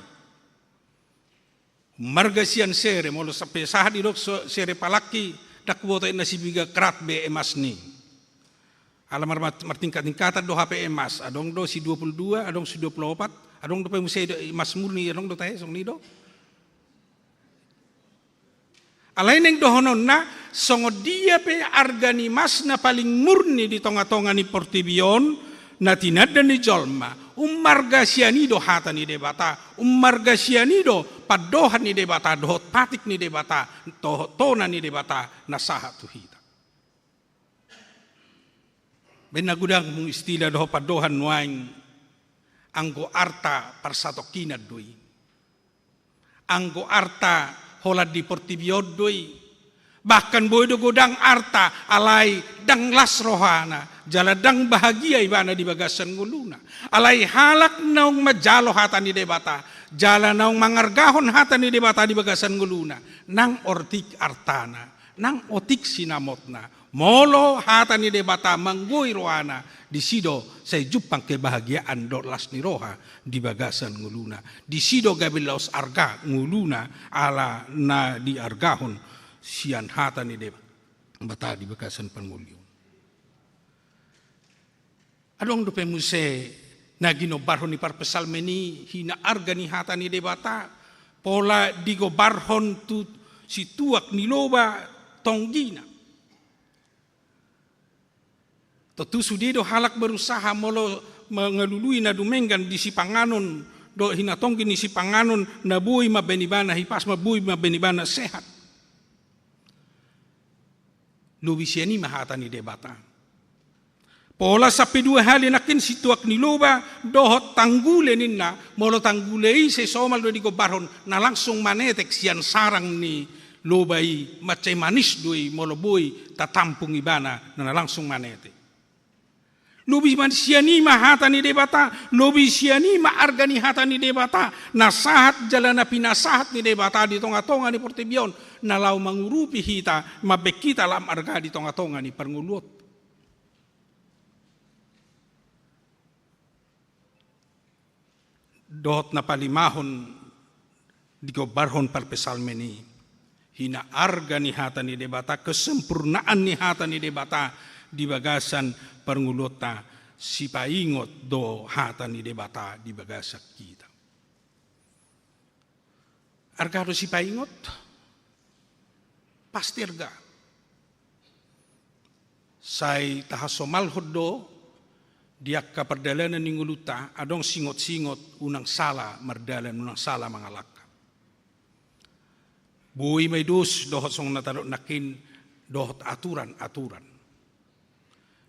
Umarga sian sere molo sampai sah di dok sere palaki dak boto nasibiga kerat be emas ni. Alamar martingkat-tingkatan do HP emas, adong do si 22, adong si 24, adong do pemusai do emas murni, adong do tayo song nido. Alay neng dohonon na, songo dia pe argani mas na paling murni di tonga-tonga ni portibion, na tinada ni jolma, umarga sianido hata ni debata, umarga sianido padohan ni debata, dohot patik ni debata, tona ni debata, nasaha tuhita. Benagudang mong istila doho padohan nuaing anggo arta parsatokinad doi. Anggo arta holad di portibiod doi. Bahkan boy do godang arta alay dang las rohana. Jala dang bahagia ibana di bagasan nguluna. Alay halak naung majalo hata ni debata. Jala naung mangargahon hata ni debata di bagasan nguluna. Nang ortik artana. Nang otik sinamotna. Molo hata ni debata manggoy rohana di sido say jupang kebahagiaan do las ni roha di bagasan nguluna. Di sido gabil laos arga nguluna ala na di argahon sian hata ni debata di bagasan pangulyon. Adong do pemuse naginobarhon ni parpesal meni hina arga ni hata ni debata pola digobarhon tu si tuak ni loba tonggina. Tentu sudi do halak berusaha molo mengelului na dumenggan di sipanganon do hinatongki ni sipanganon na bui mabenibana hipas mabui mabenibana sehat. Lubisiani mahata ni debata. Pola sapi 2 hali nakin situak ni loba dohot tanggule ninna molo tanggulei se somal do di gobarhon na langsung manetek sian sarang ni lobai macai manis doi molo boi tatampung ibana na langsung manetek. Lobi man siani mahata ni debata, lobi siani ma argani hata ni debata, nasahat jalana pinasahat ni debata di tonga-tonga ni Portebion, nalau mangurupi hita, mabek kita lam arga di tonga-tonga ni Parngulot. Dohot na palimahon di gobarhon parpesalmeni, hina arga ni hata ni debata, kesempurnaan ni hata ni debata, di bagasan Parngulota si paingot do hata ni debata di bagasak kita. Arga do si paingot? Pasti arga. Say tahasomal hoddo diak ka perdalanan ni nguluta adong singot-singot unang sala mardalan unang sala mangalaka. Buhi may dos dohot song natarot nakin dohot aturan-aturan.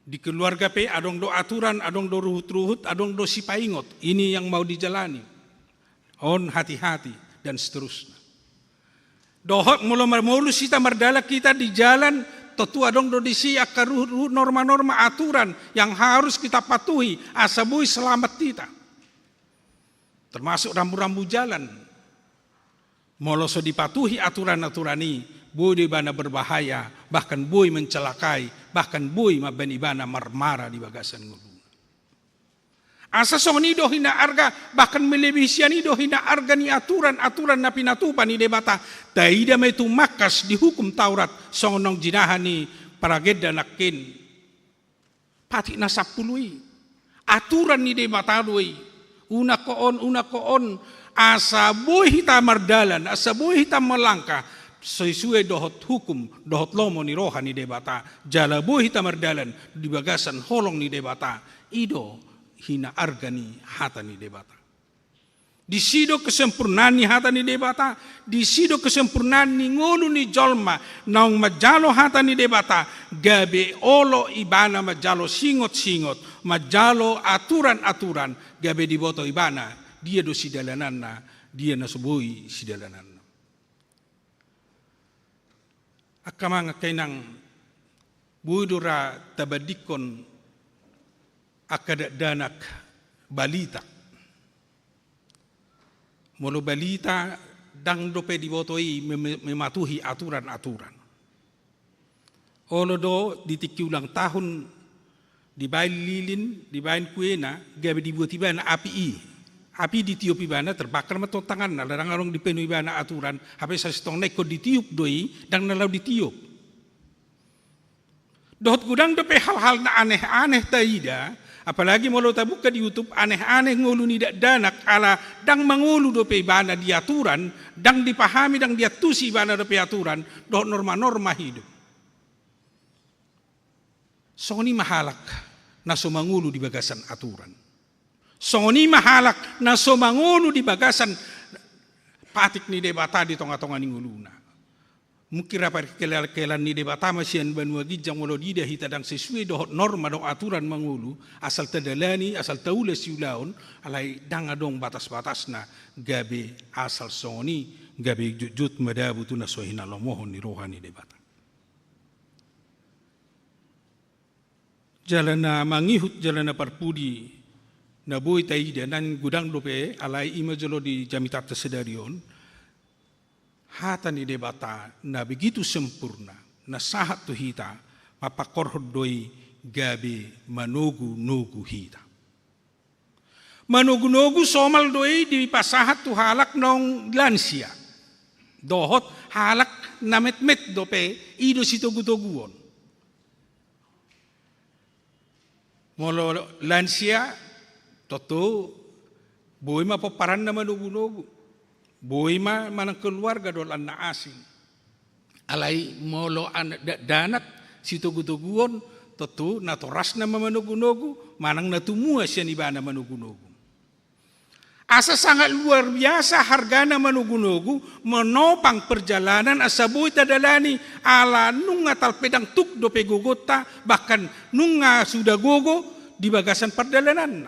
Di keluarga pe adong do aturan, adong do ruhut-ruhut, adong do sipaingot. Ini yang mau dijalani. On hati-hati dan seterusnya. Dohot mulu sita mardala kita di jalan, tentu adong do disi akar ruhut norma-norma aturan yang harus kita patuhi asabui selamat kita. Termasuk rambu-rambu jalan. Moloso dipatuhi aturan-aturan ini. Boy di bana berbahaya, bahkan boy mencelakai, bahkan boy mabanibana marmara di bagasan nguluna. Asa songni do hina arga, bahkan melebihi siani do hina arga ni aturan na pinatupan ni debata. Taida may tumakas di hukum Taurat songonong jinahan ni parageda nakin. Pati na sapului. Aturan ni debata doi. Una koon, asa boy hita mardalan, asa boy hita melangkah. Sesuai dohot hukum, dohot lomo ni roha ni debata, jala buhi tamardalan di bagasan holong ni debata, ido hina argani hata ni debata. Di sido kesempurnaan ni hata ni debata, di sido kesempurnaan ni ngolu ni jolma, naung majalo hata ni debata, gabe olo ibana majalo singot-singot, majalo aturan-aturan, gabe di boto ibana, dia do sidalanana, dia nasubui sidalanana. Akamanga kainang budura tabadikon akadadanak balita. Molo balita dang dope dibotoi mematuhi aturan-aturan. Olo do ditiki ulang tahun dibain lilin, dibain kuena, gabe dibuat ibana api. Api ditiup ibana terbakar mato tangan na larang arong dipenuhi ibana aturan habis sa sitong neko ditiup doi dang nalaw ditiup. Dohot gudang dope hal-hal na aneh-aneh taida apalagi molo tabuka di YouTube aneh-aneh ngulu ni danak ala dang mangulu dope ibana di aturan dang dipahami dang diatusi ibana dope aturan dohot norma-norma hidup. Songoni mahalak na sumangulu di bagasan aturan. Songoni mahalak na somangulu di bagasan patik ni debata di tonga-tonga ni nguluna. Mungkin rapat kelal-kelan ni debata masian banua gijang walo dida hitadang sesuai dohot norma dong aturan mangulu asal tadalani asal taula siulaun alai dang adong batas-batas na gabe asal songoni gabe jujut madabu tu na sohina lomohon ni rohani debata. Jalana mangihut jalana parpudi na boy taida nan gudang dope alai imajolo di jamitat sedarion hata ni debata na begitu sempurna na sahat tu hita mapakorhod doi gabe manogu-nogu hita. Manogu-nogu somal doi di pasahat tu halak nong lansia. Dohot halak na met-met dope ido si togu-toguon. Molo lansia toto boy mapaparan na manugu-nugu. Boy manang keluarga dolan na asing. Alay molo danak si tugu-tuguon toto natoras na manugu-nugu manang natumua siya ni bana manugu-nugu. Asa sangat luar biasa hargana manugu-nugu menopang perjalanan asa boy tadalani ala nunga talpedang tuk do pegogota bahkan nunga sudah gogo di bagasan perjalanan.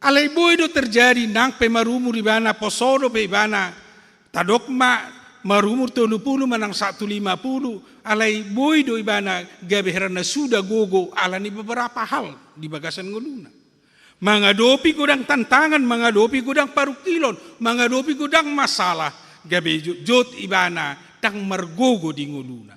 Alay boy do terjadi nang pemarumur ibana posodo pe ibana tadokma marumur 30 manang 150 alay boy do ibana gabe herana sudah gogo alani beberapa hal di bagasan nguluna. Menghadapi gudang tantangan, menghadapi gudang parukilon, menghadapi gudang masalah, gabe jot ibana tang mergogo di nguluna.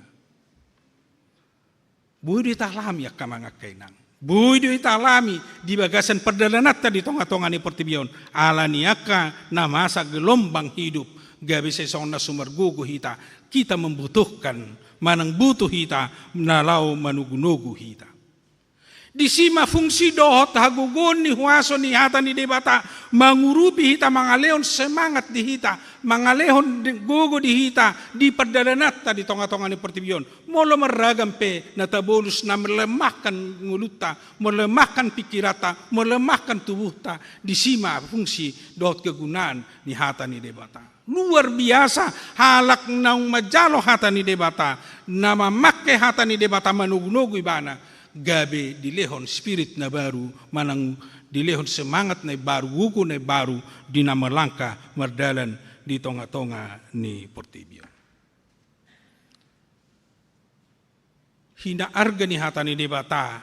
Bui di talami akka mangakainang. Bui di talami di bagasan perdalanat tadi tonga-tonga ni pertibion. Ala niaka na masa gelombang hidup, gabe sesona sumergogo hita. Kita membutuhkan, manang butuh hita, nalau manugunugu hita. Di sima fungsi dohot hagugon ni huaso ni hata ni debata mangurupi hita mangaleon semangat di hita mangalehon gogo di hita di perdalanat di tonga-tonga ni pertibion molo meragam pe natabolus na melemahkan nguluta melemahkan pikirata melemahkan tubuhta di sima fungsi dohot kegunaan ni hata ni debata luar biasa halak naung majalo hata ni debata nama make hata ni debata manugu-nugu ibana gabe dilehon spirit na baru manang dilehon semangat na baru wuku na baru di nama langkah merdalan di tonga-tonga ni Portibio. Hina arga ni hata ni debata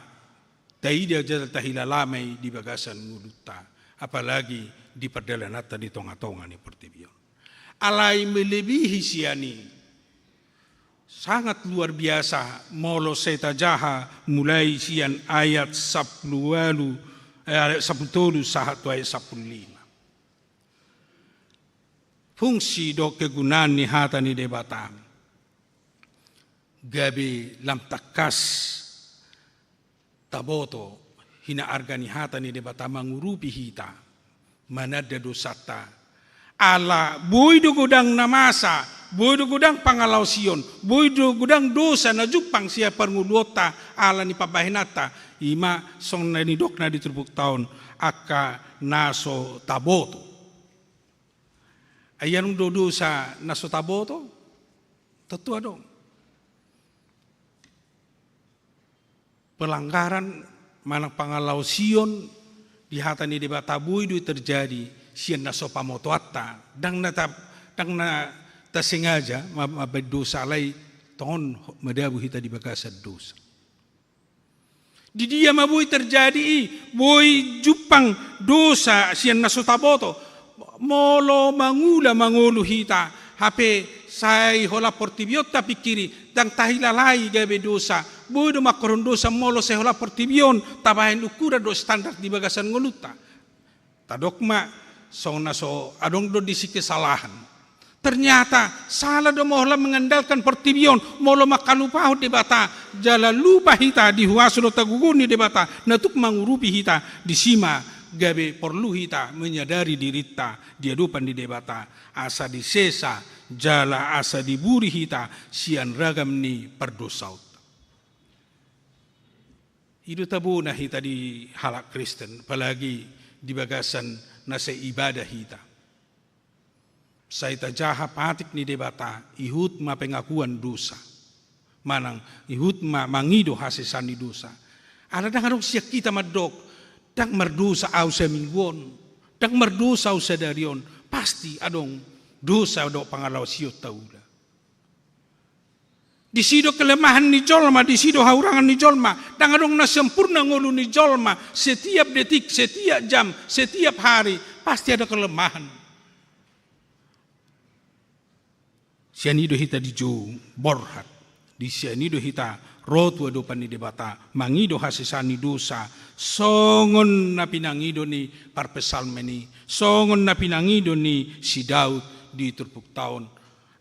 taida jadal tahilalamay di bagasan nguluta apalagi di perdalanata di tonga-tonga ni Portibio. Alay melebihi siani sangat luar biasa molo seta jaha mulai sian ayat 10 sahat ayat 15. Fungsi do kegunaan ni hata ni debata gabi lam takas taboto hina arga ni hata ni debata mangurupi hita manada dosata ala boy do godang namasa boy do gudang pangalau sion, boy do gudang dosa na jupang siya parngulota ala ni pabahinata, ima song na ni dok na di trubuk taon aka naso taboto. Ayan do dosa naso taboto, tetua dong. Pelanggaran manang pangalau sion di hata ni debata boy do terjadi sian naso pamotoata, dang na tak sengaja mabay dosa alay ton madabu hita di bagasan dosa. Di dia mabuhi terjadi boy jupang dosa sian nasotaboto molo mangula mangulu hita hape say hola portibiot tapi kiri dang tahilalai gabe dosa boy do makaron dosa molo say hola portibion tabahin ukura do standar di bagasan nguluta tadokma song naso adong do disi kesalahan. Ternyata salah do mohla mengandalkan pertibion molo makalupaho debata jala lupa hita di huasulo taguguni debata natuk mangurupi hita di sima gabe perlu hita menyadari dirita diadupan di debata asa di sesa jala asa diburi hita sian ragam ni perdosaut. Itu tabu na hita di halak Kristen apalagi di bagasan nasa ibadah hita. Saita jaha patik ni debata ihut ma pengakuan dosa manang ihut ma mangido hasisan ni dosa ada dangarong siya kita madok dang merdosa au sa mingguon dang merdosa au sa darion pasti adong dosa do pangalaw siyo taula di sido kelemahan ni jolma di sido haurangan ni jolma dang adong na sempurna ngulu ni jolma setiap detik setiap jam setiap hari pasti ada kelemahan. Sianido hita di jo borhat di sianido hita rotwa do pani debata mangido hasisani dosa songon na pinangido ni parpesalmeni songon na pinangido ni si Daud di turpuk taon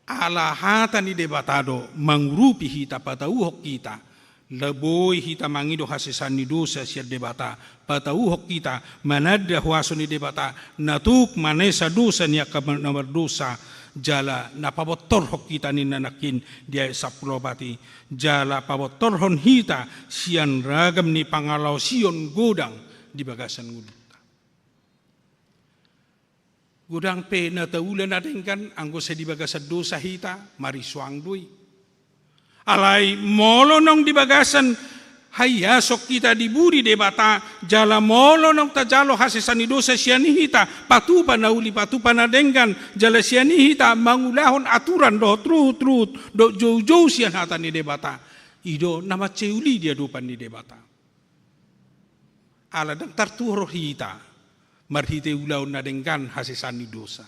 ala hata ni debatado mangurupi hita patauhok kita leboy hita mangido hasisani dosa siya debata patauhok kita manada huaso ni debata natuk manesa dosa niya kamar dosa jala napabotorhok kita ni nanakin dia saprobati jala pabotorhon hita sian ragam ni pangalaw sion godang di bagasan nguluta Gudang pe na taulan natin kan, anggo sa dibaga sa dosa hita, marisuang dui. Alay, molo nong dibagasan, hayasok kita diburi debata, jala molo nong tajalo hasesan dosa siani hita, patupa na uli, patupa na denggan, jala siani hita, mangulahon aturan do trut, do jauh-jauh sian hata ni debata. Ido nama ceuli dia dupan ni debata. Ala dang tartuhor hita, marhite ulaw na denggan hasesan ni dosa.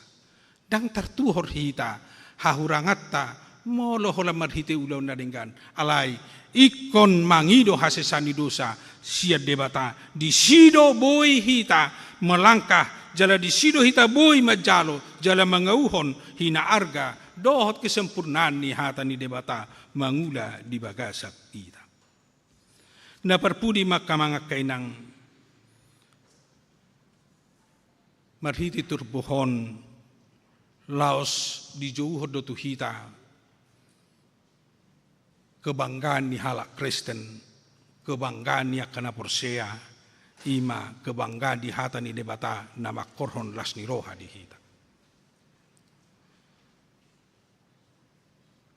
Dang tartuhor hita, hahurangatta, molo hola marhite ulaw na denggan. Alay, ikon mangido hasesan ni dosa, siya debata. Di sido boy hita, melangkah, jala di sido hita boy majalo, jala mangauhon, hina arga, dohot kesempurnaan ni hata ni debata, mangula di bagasak kita. Naparpudi makamangak kainang, marhiti turbuhon laos di jauh do tuhita kebanggaan ni halak Kristen, kebanggaan ni akana Porsea, ima kebanggaan di hata ni debata nama korhon las ni roha di hita.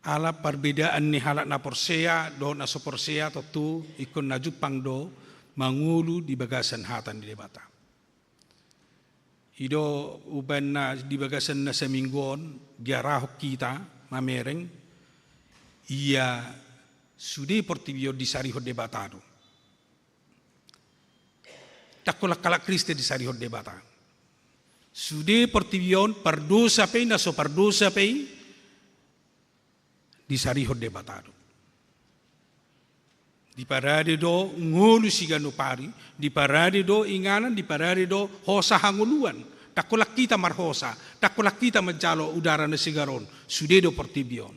Ala perbedaan ni halak na Porsea do na so Porsea totu ikon na Jepang do mangulu di bagasan hata ni debata. Ido uban na di bagasan na sa minggon, diarahok kita, mamereng, ia sudah portibio di sarihod debatado. Takolak kalak Kriste di sarihod debata. Sudah portibio pardosa pei na so pardosa pei di sarihod debatado. Di parade do ngolu sigano pari, di parade do inganan, di parade do hosa hanguluan. Takulak kita marhosa, takulak kita menjalo udara na sigaron, sudah do portibion.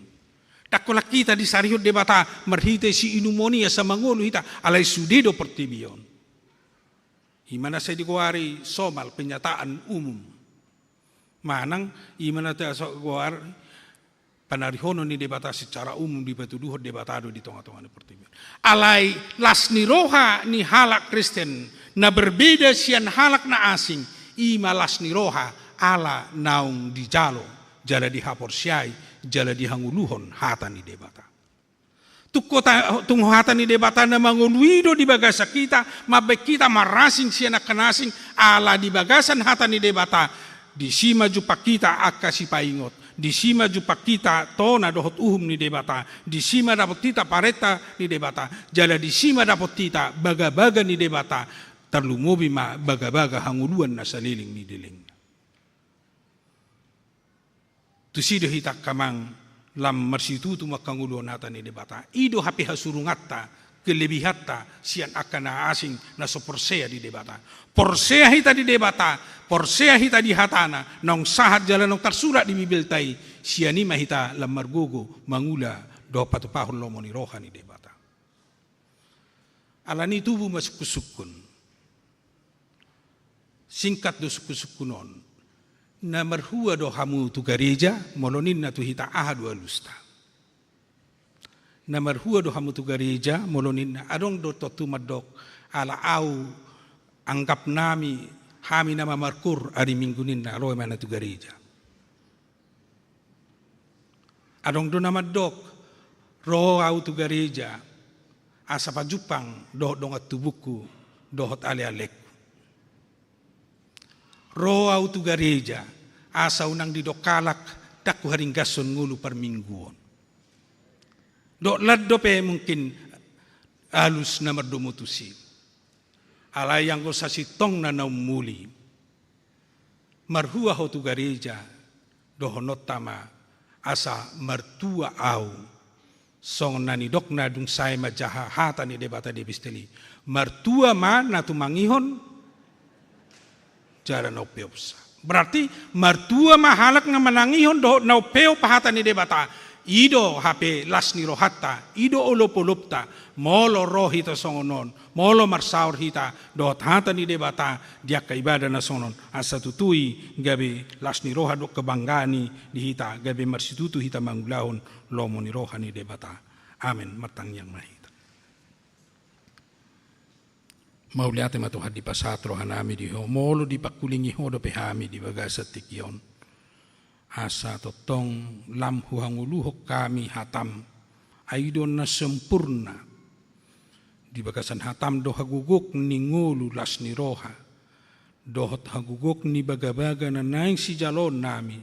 Takulak kita di sarihod debata marhite si inumonia sa mangolu hita, alay sudah do portibion. Imana sa dikuari somal penyataan umum. Manang imana ta so guar panarihono ni debata secara umum di patuduhod debatado di tengah-tengah ni pertibian. Alay las ni roha ni halak Kristen na berbeda sian halak na asing, ima las ni roha ala naung di jalo, jala di haporsiai, jala di hanguluhon hata ni debata. Tung hata ni debata na manguluido di bagasa kita, mabek kita marasing sian akanasing, ala di bagasan hata ni debata, di sima jupa kita akasi paingot. Di sima jupak kita tona dohot uhum ni debata, di sima dapat kita pareta ni debata, jala di sima dapat kita baga-baga ni debata, terlumobi ma baga-baga hanguluan na saliling ni diling. Tusido hitak kamang lam marsitutu makanguluan nata ni debata, ido hapi hasurungatta, kelebihatta sian akan na asing na so Porsea di debata. Porsea hita di debata, Porsea hita di hatana, nong sahat jalan nong tersurat di bibiltai, siani mahita lamar gogo mangula do patupahon lomo ni roha ni debata. Alani tubuh masuk kusukun. Singkat do sukusukunon. Na marhua do hamu tu gereja, molonin na tu hita ahadu alusta. Na marhua do hamu tu gereja, molonin na adong do totu madok ala au anggap nami hami nama markur ari minggunin na roy mana tu gereja. Adong do nama dok roh au tu gereja asa pa Jepang dohot dongat tubuku dohot ale-alek. Roh au tu gereja asa unang di dokalak taku haring gason ngulu per mingguon. Dok lad dope mungkin alus namar do mutusi. Alay yang ko sa sitong na naumuli. Marhua ho tu gereja dohonot tama asa martua au song nani dok na dung say majaha hata ni debata di bisteli. Martua ma na tumangihon jara no peopsa. Berarti martua ma halak na manangihon do no peo pahata ni debata. Ido hape las ni rohata, ido olopolopta, molo rohita songonon, molo marsaur hita, dot hata ni debata, dia kaibadah na sonon, asa tutui gabe las ni roha dok kebanggani di hita, gabe marsitutu hita manggulahon, lomo ni roha ni debata. Amin, matang yang mahita. Mauliate ma Tuhan di pasatro hanami di ho molo di pakulingi ho do pehami di bagasa tikion. Asa totong lam huhanguluhok kami hatam aidon na sempurna di bagasan hatam do haguguk ni ngulu las ni roha dohot haguguk ni bagabaga na naing si jalon nami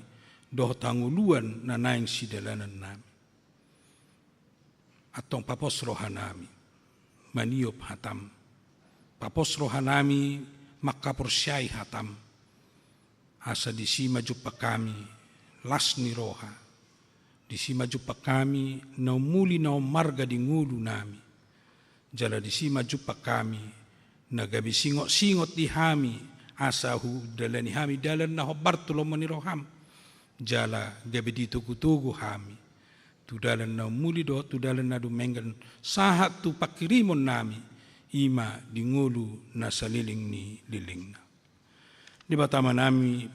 dohot hanguluan na naing si dalanan nami atong papos roha nami maniop hatam papos roha nami makaporsyai hatam asa di si majupa kami las ni roha di si majupa kami na muli na marga di ngulu nami jala di si majupa kami na gabi singot di hami asahu dalani hami dalan na hobartulo mo ni roham jala gabi di tugu-tugu hami tu dalan na muli do tu dalan na dumengan sahat tu pakirimon nami ima di ngulu na saliling ni liling na di batama nami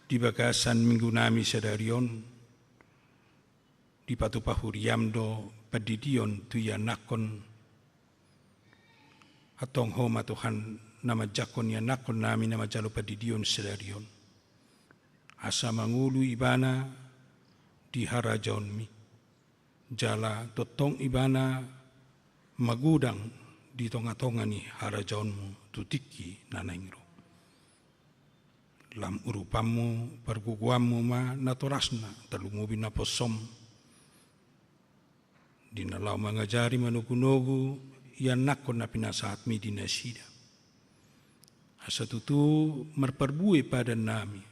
di bagasan minggu nami sadarion di patupahuriam do padidion tu ya nakon atong homa Tuhan nama jakon ya nakon nami nama jalo padidion sadarion asa mangulu ibana di harajaon mi jala totong ibana magudang di tonga-tonga ni harajaonmu tutiki nanaingro lam urupamu perguguamu ma natorasna talungubi na posom dinalau mangajari manugu-nugu yan nakon na pinasaat mi dinasida asa tutu marperbue pada nami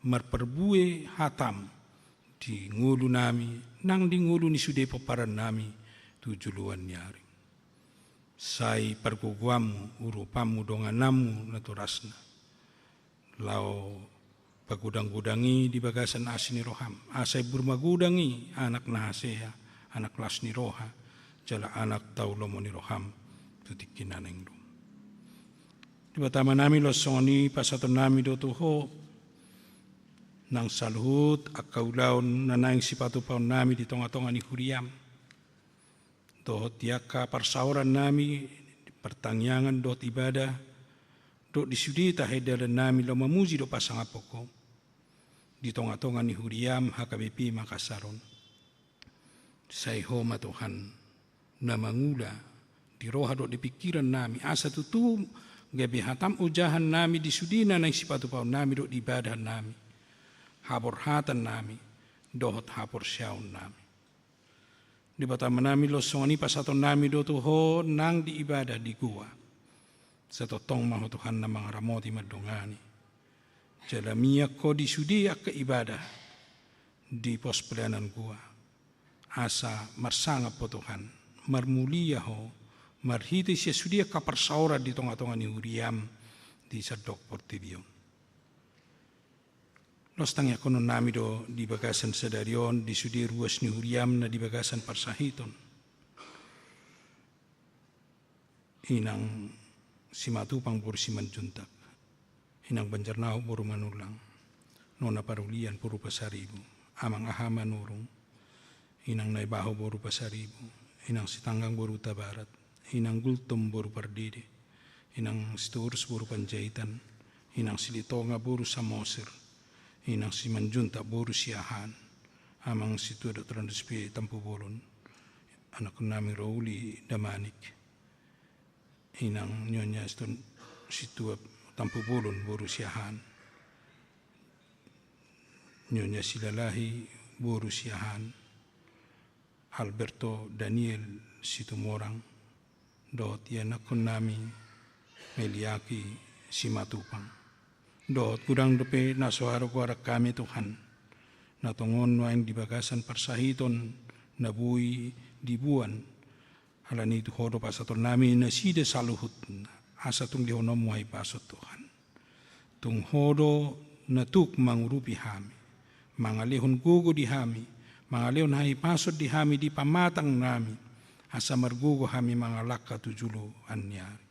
marperbue hatam di ngulu nami nang di ngulu ni sude paparan nami tujuluan nyari sai perguguamu urupamu donganamu natorasna lau pagudang-gudangi di bagasan asini roham asai burmagudangi anak nahasea anak lasni roha jala anak taulomo ni roham tutikin naneng rum di batama nami losoni pasaton nami do tuho nang saluhut akaulaon nanaing sipatu paun nami di tonga-tonga ni huriam dohot tiaka parsauran nami pertangyangan dohot ibadah do disudi tahedalan nami lo mamuji do pasang apoko di tonga-tonga ni huriam HKBP Makasaron sai homa Tuhan na mangula di roha do di pikiran nami asa tutu gabi hatam ujahan nami di sudina nang sipatu paun nami do di ibadah nami habor hatan nami dohot habor syaun nami di batama nami lo songani pasaton nami do tuho nang di ibadah di gua satotong maho Tuhan na mga ramoti madongani jalamia ko di sudi ke ibadah di pos pelayanan gua asa marsanga po Tuhan marmulia ho marhiti siya sudi kaparsaura di tonga-tonga ni huriam di sadok portibion lostang ya kono nami do di bagasan sadarion di sudi ruas ni huriam na di bagasan parsahiton inang simatupang puro simanjuntak inang banjarnao puro manulang nona parulian puro pasaribu amang ahama nurung inang naibaho puro pasaribu inang sitanggang puro tabarat inang gultom puro pardide inang siturus puro panjaitan inang silitonga puro samosir inang simanjuntak puro siahan amang situ do transpi tampu bolon anak nami Rauli Damanik inang nyonya situ tampu bolon boru siahan nyonya silalahi boru siahan Alberto Daniel situ morang dot yanakon nami Meliaki simatupang dot kurang dope nasoharo ko arak kami Tuhan natongon waing di bagasan parsahiton nabui dibuan halani itu hodo pasaton nami na sida saluhut asa tung dihono muai pasot Tuhan tung hodo na tuk mangurupi hami mangalihon gugo di hami mangalihon hai pasot di hami di pamatang nami asa margugo hami mangalaka tujulo anyari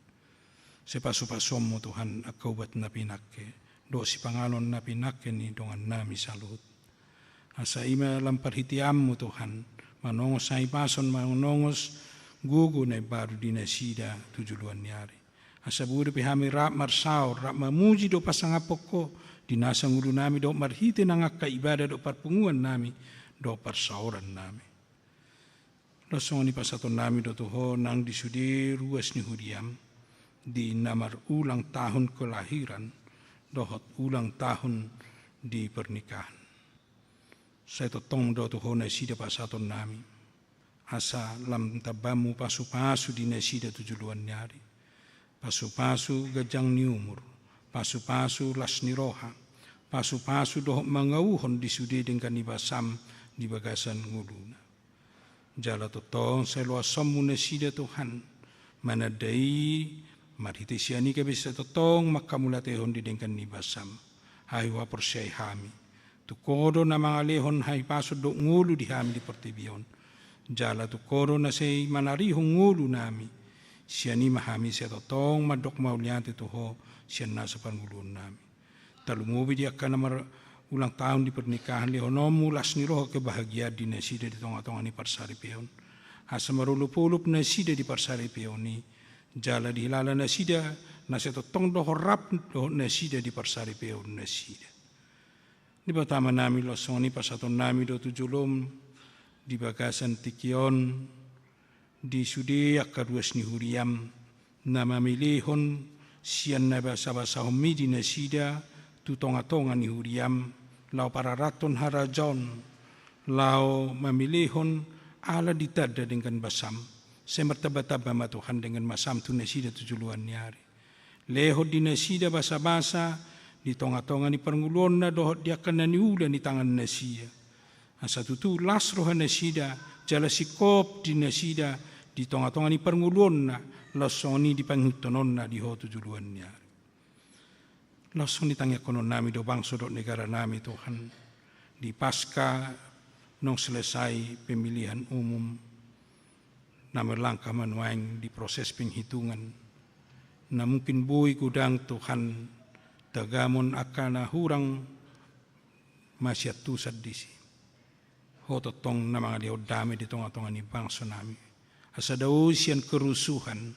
sepaso-pasom mo Tuhan akaubat na pinakke do si pangalon na pinakke ni dongan nami saluhut asa ima lamparhitiam mo Tuhan manongos hai pason manongos gugu na baru dinasida tujuluan nyari Asaburi pihami rap marsaur, rap mamuji do pasangapoko, dinasang ulu nami do marhite nangaka ibadah do parpunguan nami, do parsauran nami. Losong ni pasaton nami do Tuhan nang disudi ruas ni Huriam, di namar ulang tahun kelahiran, dohot ulang tahun di pernikahan. Saya totong do Tuhan nasida pasaton nami, asa lam tabamu pasu-pasu di nasida tujuluan nyari, pasu-pasu gajang ni umur, pasu-pasu las ni roha, pasu-pasu dohot mangauhon disudi dengan ibasam di bagasan nguluna. Jala totong saya luas somu nasida Tuhan, manadai marhite siani ke bisa totong makamulatehon di dengan ibasam, hai wa persyai hami, tu kodo na mga lehon hai pasod do ngulu di hami di pertibion, jala tu kodo na say manarihong ngulu nami, siani mahami siya totong madok mauliante tuho siya nasa pangulun nami. Talumubi di akan namar ulang tahun di pernikahan lehonomu las niroh kebahagiaan di nasida di tonga-tonga ni parsari peon. Asa marulup-ulup nasida di parsari peon ni, jala di hilala nasida, nasa totong doho rap doho nasida di parsari peon nasida. Di pertama nami losong ni pasaton nami do tujulom, di bagasan tikion, di sudi akaruas ni Huriam, nama milihon sian na basa-basa humi di nasida, tu tonga-tonga ni Huriam, lau para raton harajon, lau memilihon ala ditada dengan basam, semertaba-taba matuhan dengan masam tu nasida tujuluan nyari. Leho di nasida basa-basa, di tonga-tonga ni perngulon na dohot dia kena niulan di tangan nasida. Asa tutu las roha nasida, jala sikop di nasida, di tonga-tonga ni perngulon na, lasoni di panghutonon na di ho tujuluan nyari. Langsung ditanya konon nami do bangsa do negara nami Tuhan, di pasca nong selesai pemilihan umum, nama langkah manuang di proses penghitungan, na mungkin bui kudang Tuhan tagamon akana hurang masyat tusad disi. Hototong na mga diodami di tonga-tonga ni bangsa nami. Asa daw siyan kerusuhan,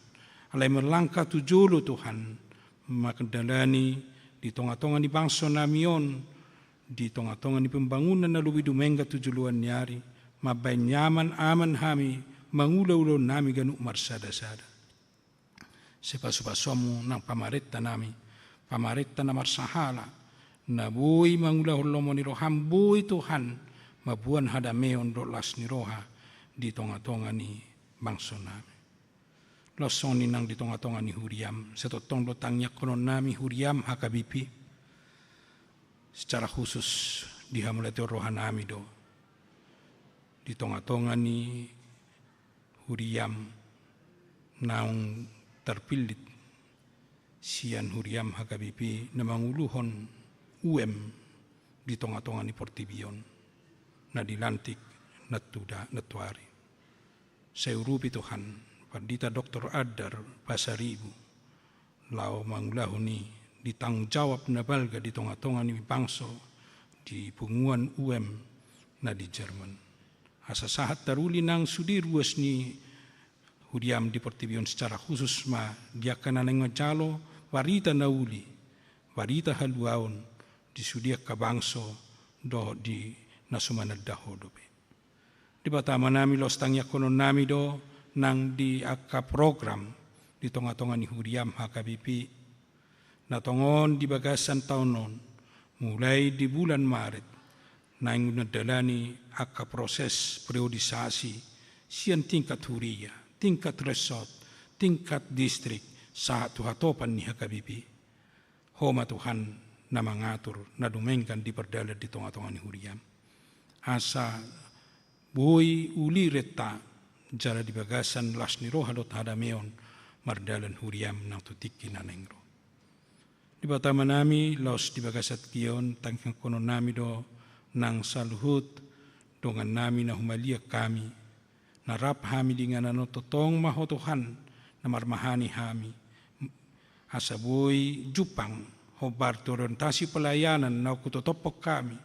alay melangkah tujulo Tuhan, makadalani di tonga-tonga ni bangsa nami yon, di tonga-tonga ni pembangunan na luwi dumengga tujuluan nyari, mabay nyaman aman hami, mangulaw-ulaw nami ganuk marsada-sada. Sepasu-pasuamu ng pamarita nami, pamarita na marsahala, na buhay mangulaw-ulaw mo ni roham, buhay Tuhan, mabuan hadameon do las ni roha, di tonga-tonga ni bangsa nami. Losong ninang di tonga-tonga ni Huriam, sa totong lotangnya konon nami Huriam hakabipi, secara khusus dihamulati rohan nami do, di tonga-tonga ni Huriam, naung terpilit, sian Huriam hakabipi, na manguluhon UM di tonga-tonga ni Portibion, na dilantik natuari. Saya urupi Tuhan, Pandita Dr. Adar Pasaribu, lau mangulahuni ditanggung jawab na balga di tonga-tonga ni bangso di punguan UM na di Jerman. Asa sahat taruli nang sudi ruas ni Huriam di Portibion secara khusus ma dia kana nang jalo warita nauli, warita haluaon di sudia ka bangso do di nasumanad dahodobe. Di batama nami los tangya konon nami do nang di akka program di tonga-tonga ni Huriam hakabipi na tongon di bagasan taonon mulai di bulan Maret nang nadalani akka proses periodisasi sian tingkat huria, tingkat resort, tingkat distrik sa tuhatopan ni hakabipi. Homa Tuhan na mangatur na dumengkan di perdalat di tonga-tonga ni Huriam. Asa buhay uli reta jala di bagasan las ni roha dot hadameon mardalan Huriam nang tutiki na nengro. Di batama nami laos di bagasat kiyon tangkang konon nami do nang saluhut dongan nami na humalia kami narap hami dengan ano totong mahotuhan na marmahani hami asaboy jupang hobar orientasi pelayanan na kutotopok kami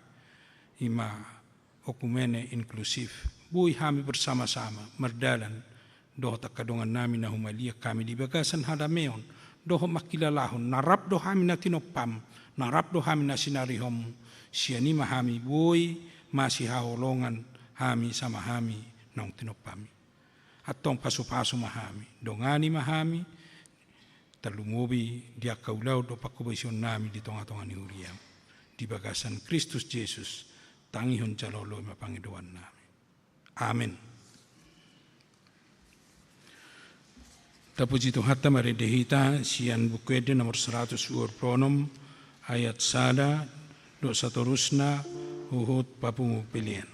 ima okumene inklusif. Buhay kami bersama-sama, merdalan, doh tak kadongan namin na humalia kami di bagasan hadameon, doho makilalahon, narap do hami na tinopam, narap do hami na sinarihom, siani mahami buoy, masih haolongan hami sama hami nong tinopami. Atong paso-paso mahami, dongani mahami, talungobi dia kaulau do pakubaisyon nami di tonga-tonga ni Uriam. Di bagasan Kristus Yesus, tangihon calolo mapangiduan nami. Amin. Tapuji Tuhan hatta maridehita sian bukwede nomor 100 ayat sada do satorusna uhut papungu pilihan.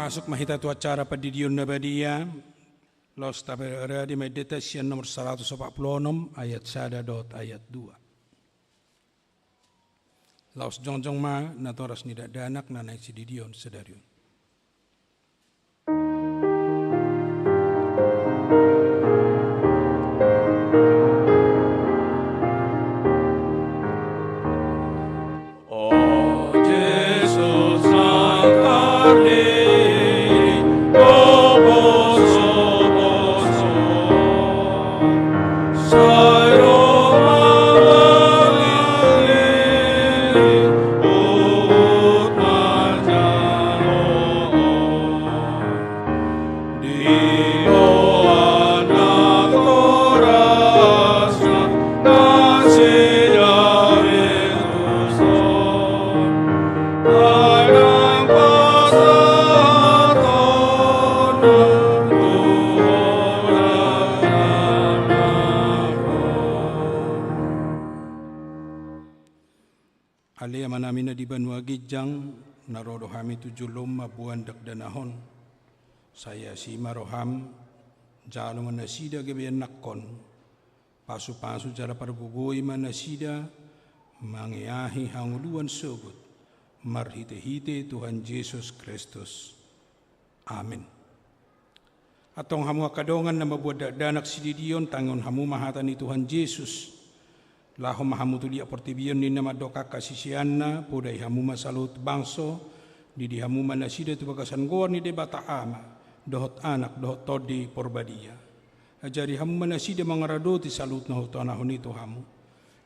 Masuk mahita tu acara padidion nabadia los tabera di meditasi nomor 146 ayat 1 ayat 2. Laos jongjong ma natoras nidak danak nanai sididion sedarion. Oh Jesus, Sancta Dei, Alea manamina di Banua Gijang, narodo hami 7 loma buan dak danahon. Saya si maroham, jalo manasida gebeyan nakon. Pasu-pasu jala pargugoi manasida, mangiahi hanguluan sogut. Marhite-hite Tuhan Yesus Kristus. Amin. Atong hamu akadongan na mabuat danak sididion tangon hamu mahatan ni Tuhan Yesus. Laho mahamu tulia portibion ni nama doka kasisianna pudai hamu masalut bangso di hamu manasida tu bakasan gor ni debata ama dohot anak dohot todi porbadia. Ajari hamu manasida mangarado ti salut na hutanahon itu hamu.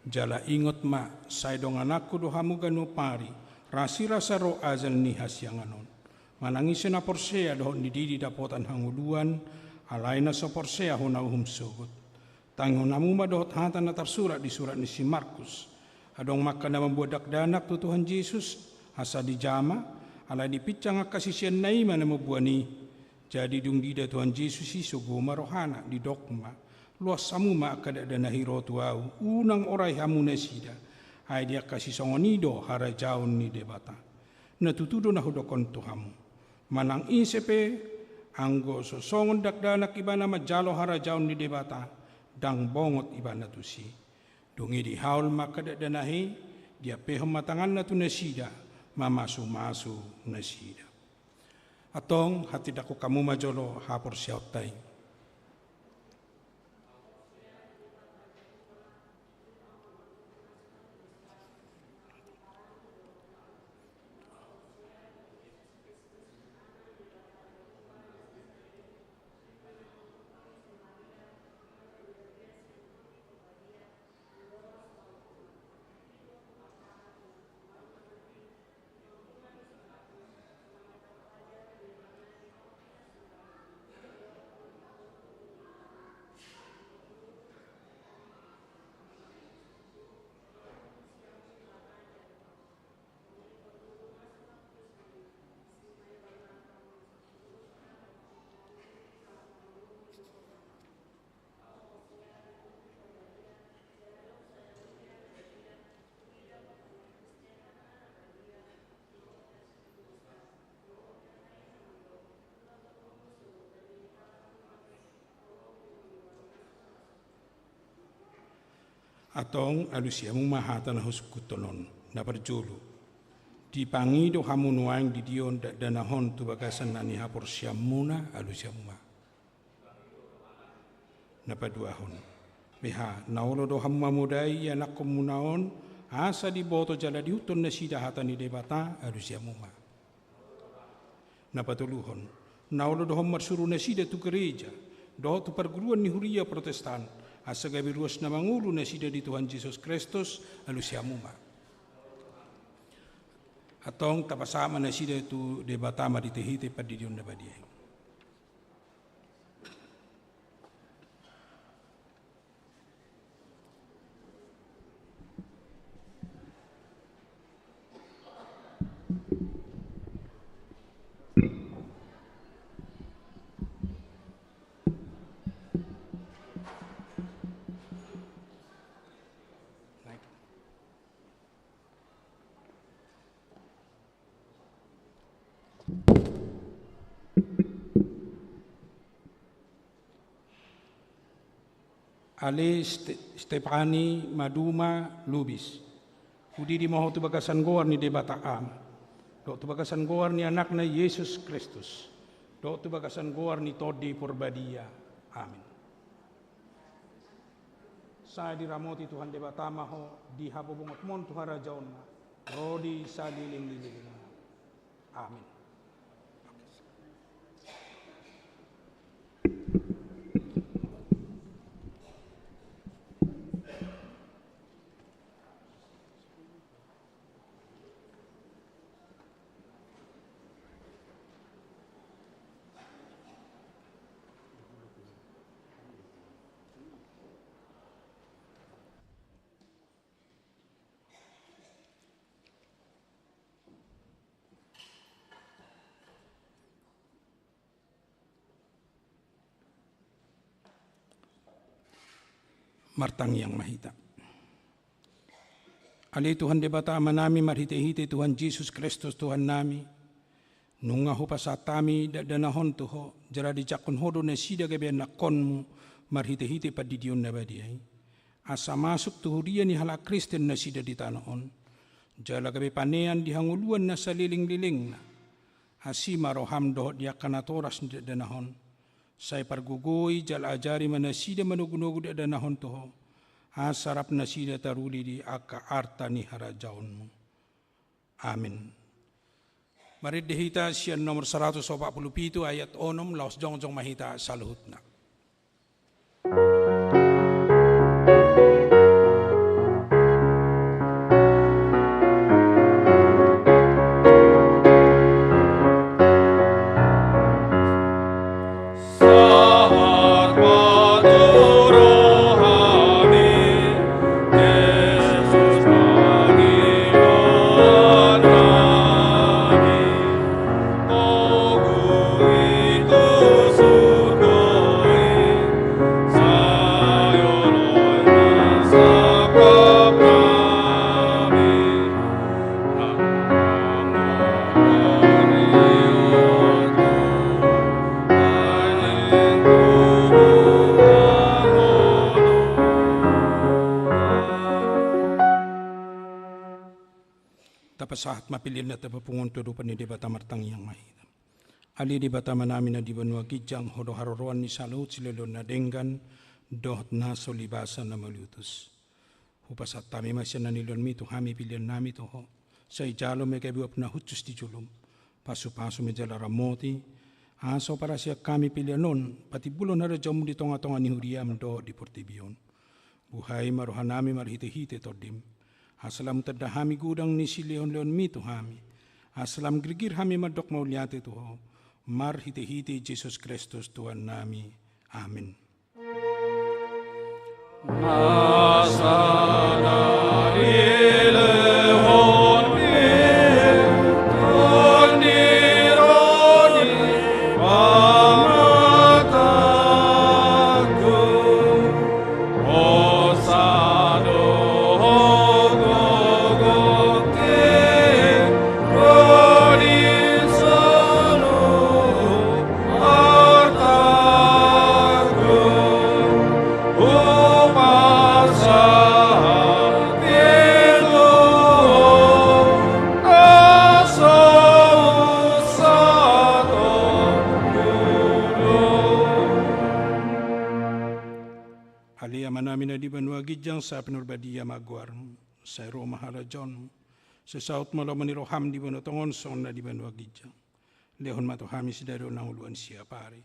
Jala ingot ma saidong anakku do hamu ganu pari rasi rasa ro azal ni hasyanganon. Manangis na porsea dohot ni didi dapotan hanguluan alay na sa porsea hona uhum sugut. Tangon namu madohot hatan na tersurat di surat ni si Markus. Adong maka na membuat danak tu Tuhan Yesus asa di jama alay di pitchang kasisian na ima na mabuani. Jadi dung dida Tuhan Yesus iso goma rohana di dokma. Luas samu ma akadada na hiro tuau unang oray hamu na sida. Ay dia kasih songonido hara jaun ni debata. Natutudo na hudokon tu hamu. Manang isepe anggo sosongon dakdanak ibana majalo hara jaun ni debata. Dang bongot ibana tu si. Dungi di haul makadadanahi dia pehom matangan na tu nasida. Mamasu-masu nasida. Atong hati dako kamu majolo hapor siyautay. Atong alusiamu mahatan huskutonon na perjulu. Dipangido hamu nuang di dion danahon tu bagasan nani hapor siamuna alusiamu ma. Na paduahon. Beha naulo do hamu mamudai anak komunaon asa di boto jala diuton na sida hatan ni debata alusiamu ma. Na patuluhon. Naulo do hamu marsuru na sida tu gereja. Do tu perguruan ni huria Protestan. Asa gabi ruas na mangulu na sida di Tuhan Yesus Kristus alusiamu ma. Atong tapasama na sida tu debata maritehite padidion na badiay. Ale Stepani Maduma Lubis. Udi di moho tu bagasan goar ni debata am. Do tu bagasan goar ni anak na Yesus Kristus. Do tu bagasan goar ni todi porbadia. Amin. Saya diramoti Tuhan debata maho di habobongot mon Tuhan rajaon ma. Rodi saliling-liling. Amin. Martang yang mahita. Ali Tuhan debata amanami marhite-hite Tuhan Yesus Kristus Tuhan nami. Nunga ho pasatami danahon tuho jara di jakon hodo na sida gabe nakonmu marhite-hite padidion na badiai. Asa masuk tuho dia ni hala Kristen na sida di tanaon. Jala gabe panean di hanguluan na saliling-liling na. Asima roham doh dia kanatoras di danahon. Say pargugoy jala ajari mana sida manugunugo di danahon tuho. Asarap na sida taruli di aka arta ni harajaonmu. Amin. Mari dihita siya nomor 147 ayat 6 laos jong mahita saluhut na. Saat mapilin na tapapungon tudupan ni debata martang yang mahina. Ali debata manami na di banua kijang hodo haroroan ni salut silelon na denggan doht na solibasa na malutus. Hupasat tami masya na nilon mi tu hami pilihan nami to ho. Sa ijalo me kebuap na hutus di julum. Pasu-pasu me jala ramoti. Aso para siya kami pilihan non. Pati bulon hara jamu di tonga-tonga ni huriam do di portibion. Buhay maruhan nami marhite-hite tordim. Asalam terdahami gudang ni si leon-leon mi tu hami. Asalam gergir hami madok mauliate tu ho. Mar hite-hite Jesus Kristus Tuhan nami. Amin. Sa penurbadiya magwar sa Roma harajon sa saut malaman ni roham di bano tongon son na di bano agidya lehon mato hami sidaro nang uluan siya pare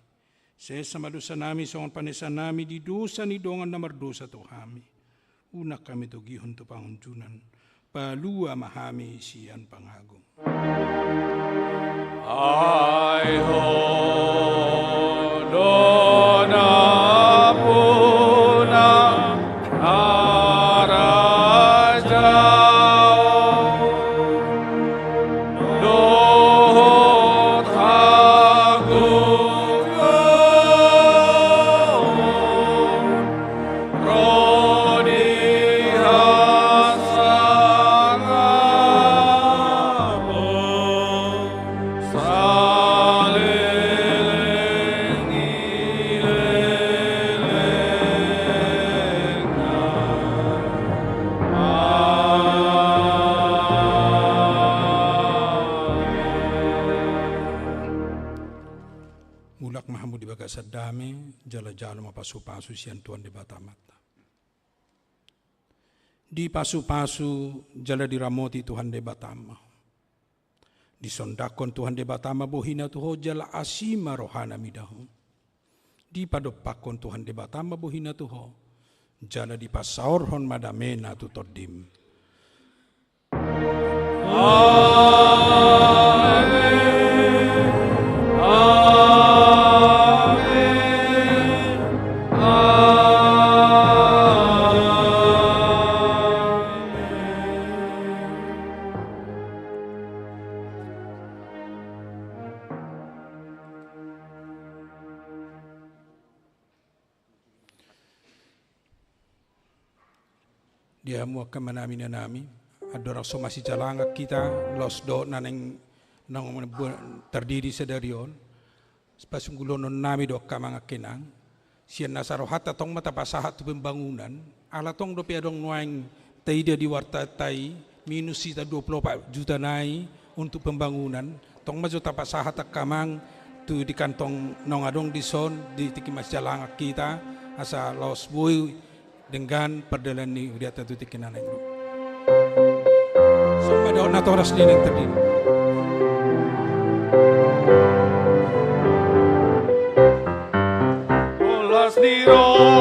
sa samadusa nami songon panesa nami di dosa ni dongan na mardosa to hami unak kami to gihon to pangunjunan palua mahami siyan pangagong ay ho dona puna sadame jala-jala mapasu-pasu siyan Tuhan di batamata. Di pasu-pasu jala diramoti Tuhan di batama. Di sondakon Tuhan di batama bohina tuho jala asima rohana midaho. Di padopakon Tuhan di batama bohina tuho jala di pasaorhon madamena tutodim. Dia muakkan manami na nami adora somasi jalanga kita los do naneng nang terdiri sedarion pasunggulonon nami do kamanga kenang sian nasarohata tong mata pasahat tu pembangunan ala tong do piadong nuaing taida di warta tai minus sita 24 juta nai untuk pembangunan tong majo tapasahat kamang tu di kantong nong adong di son di tikimas jalanga kita asa los boy dengan perdalan ni udah tu tikinan itu so pada natoras ni yang terdiri Olas diro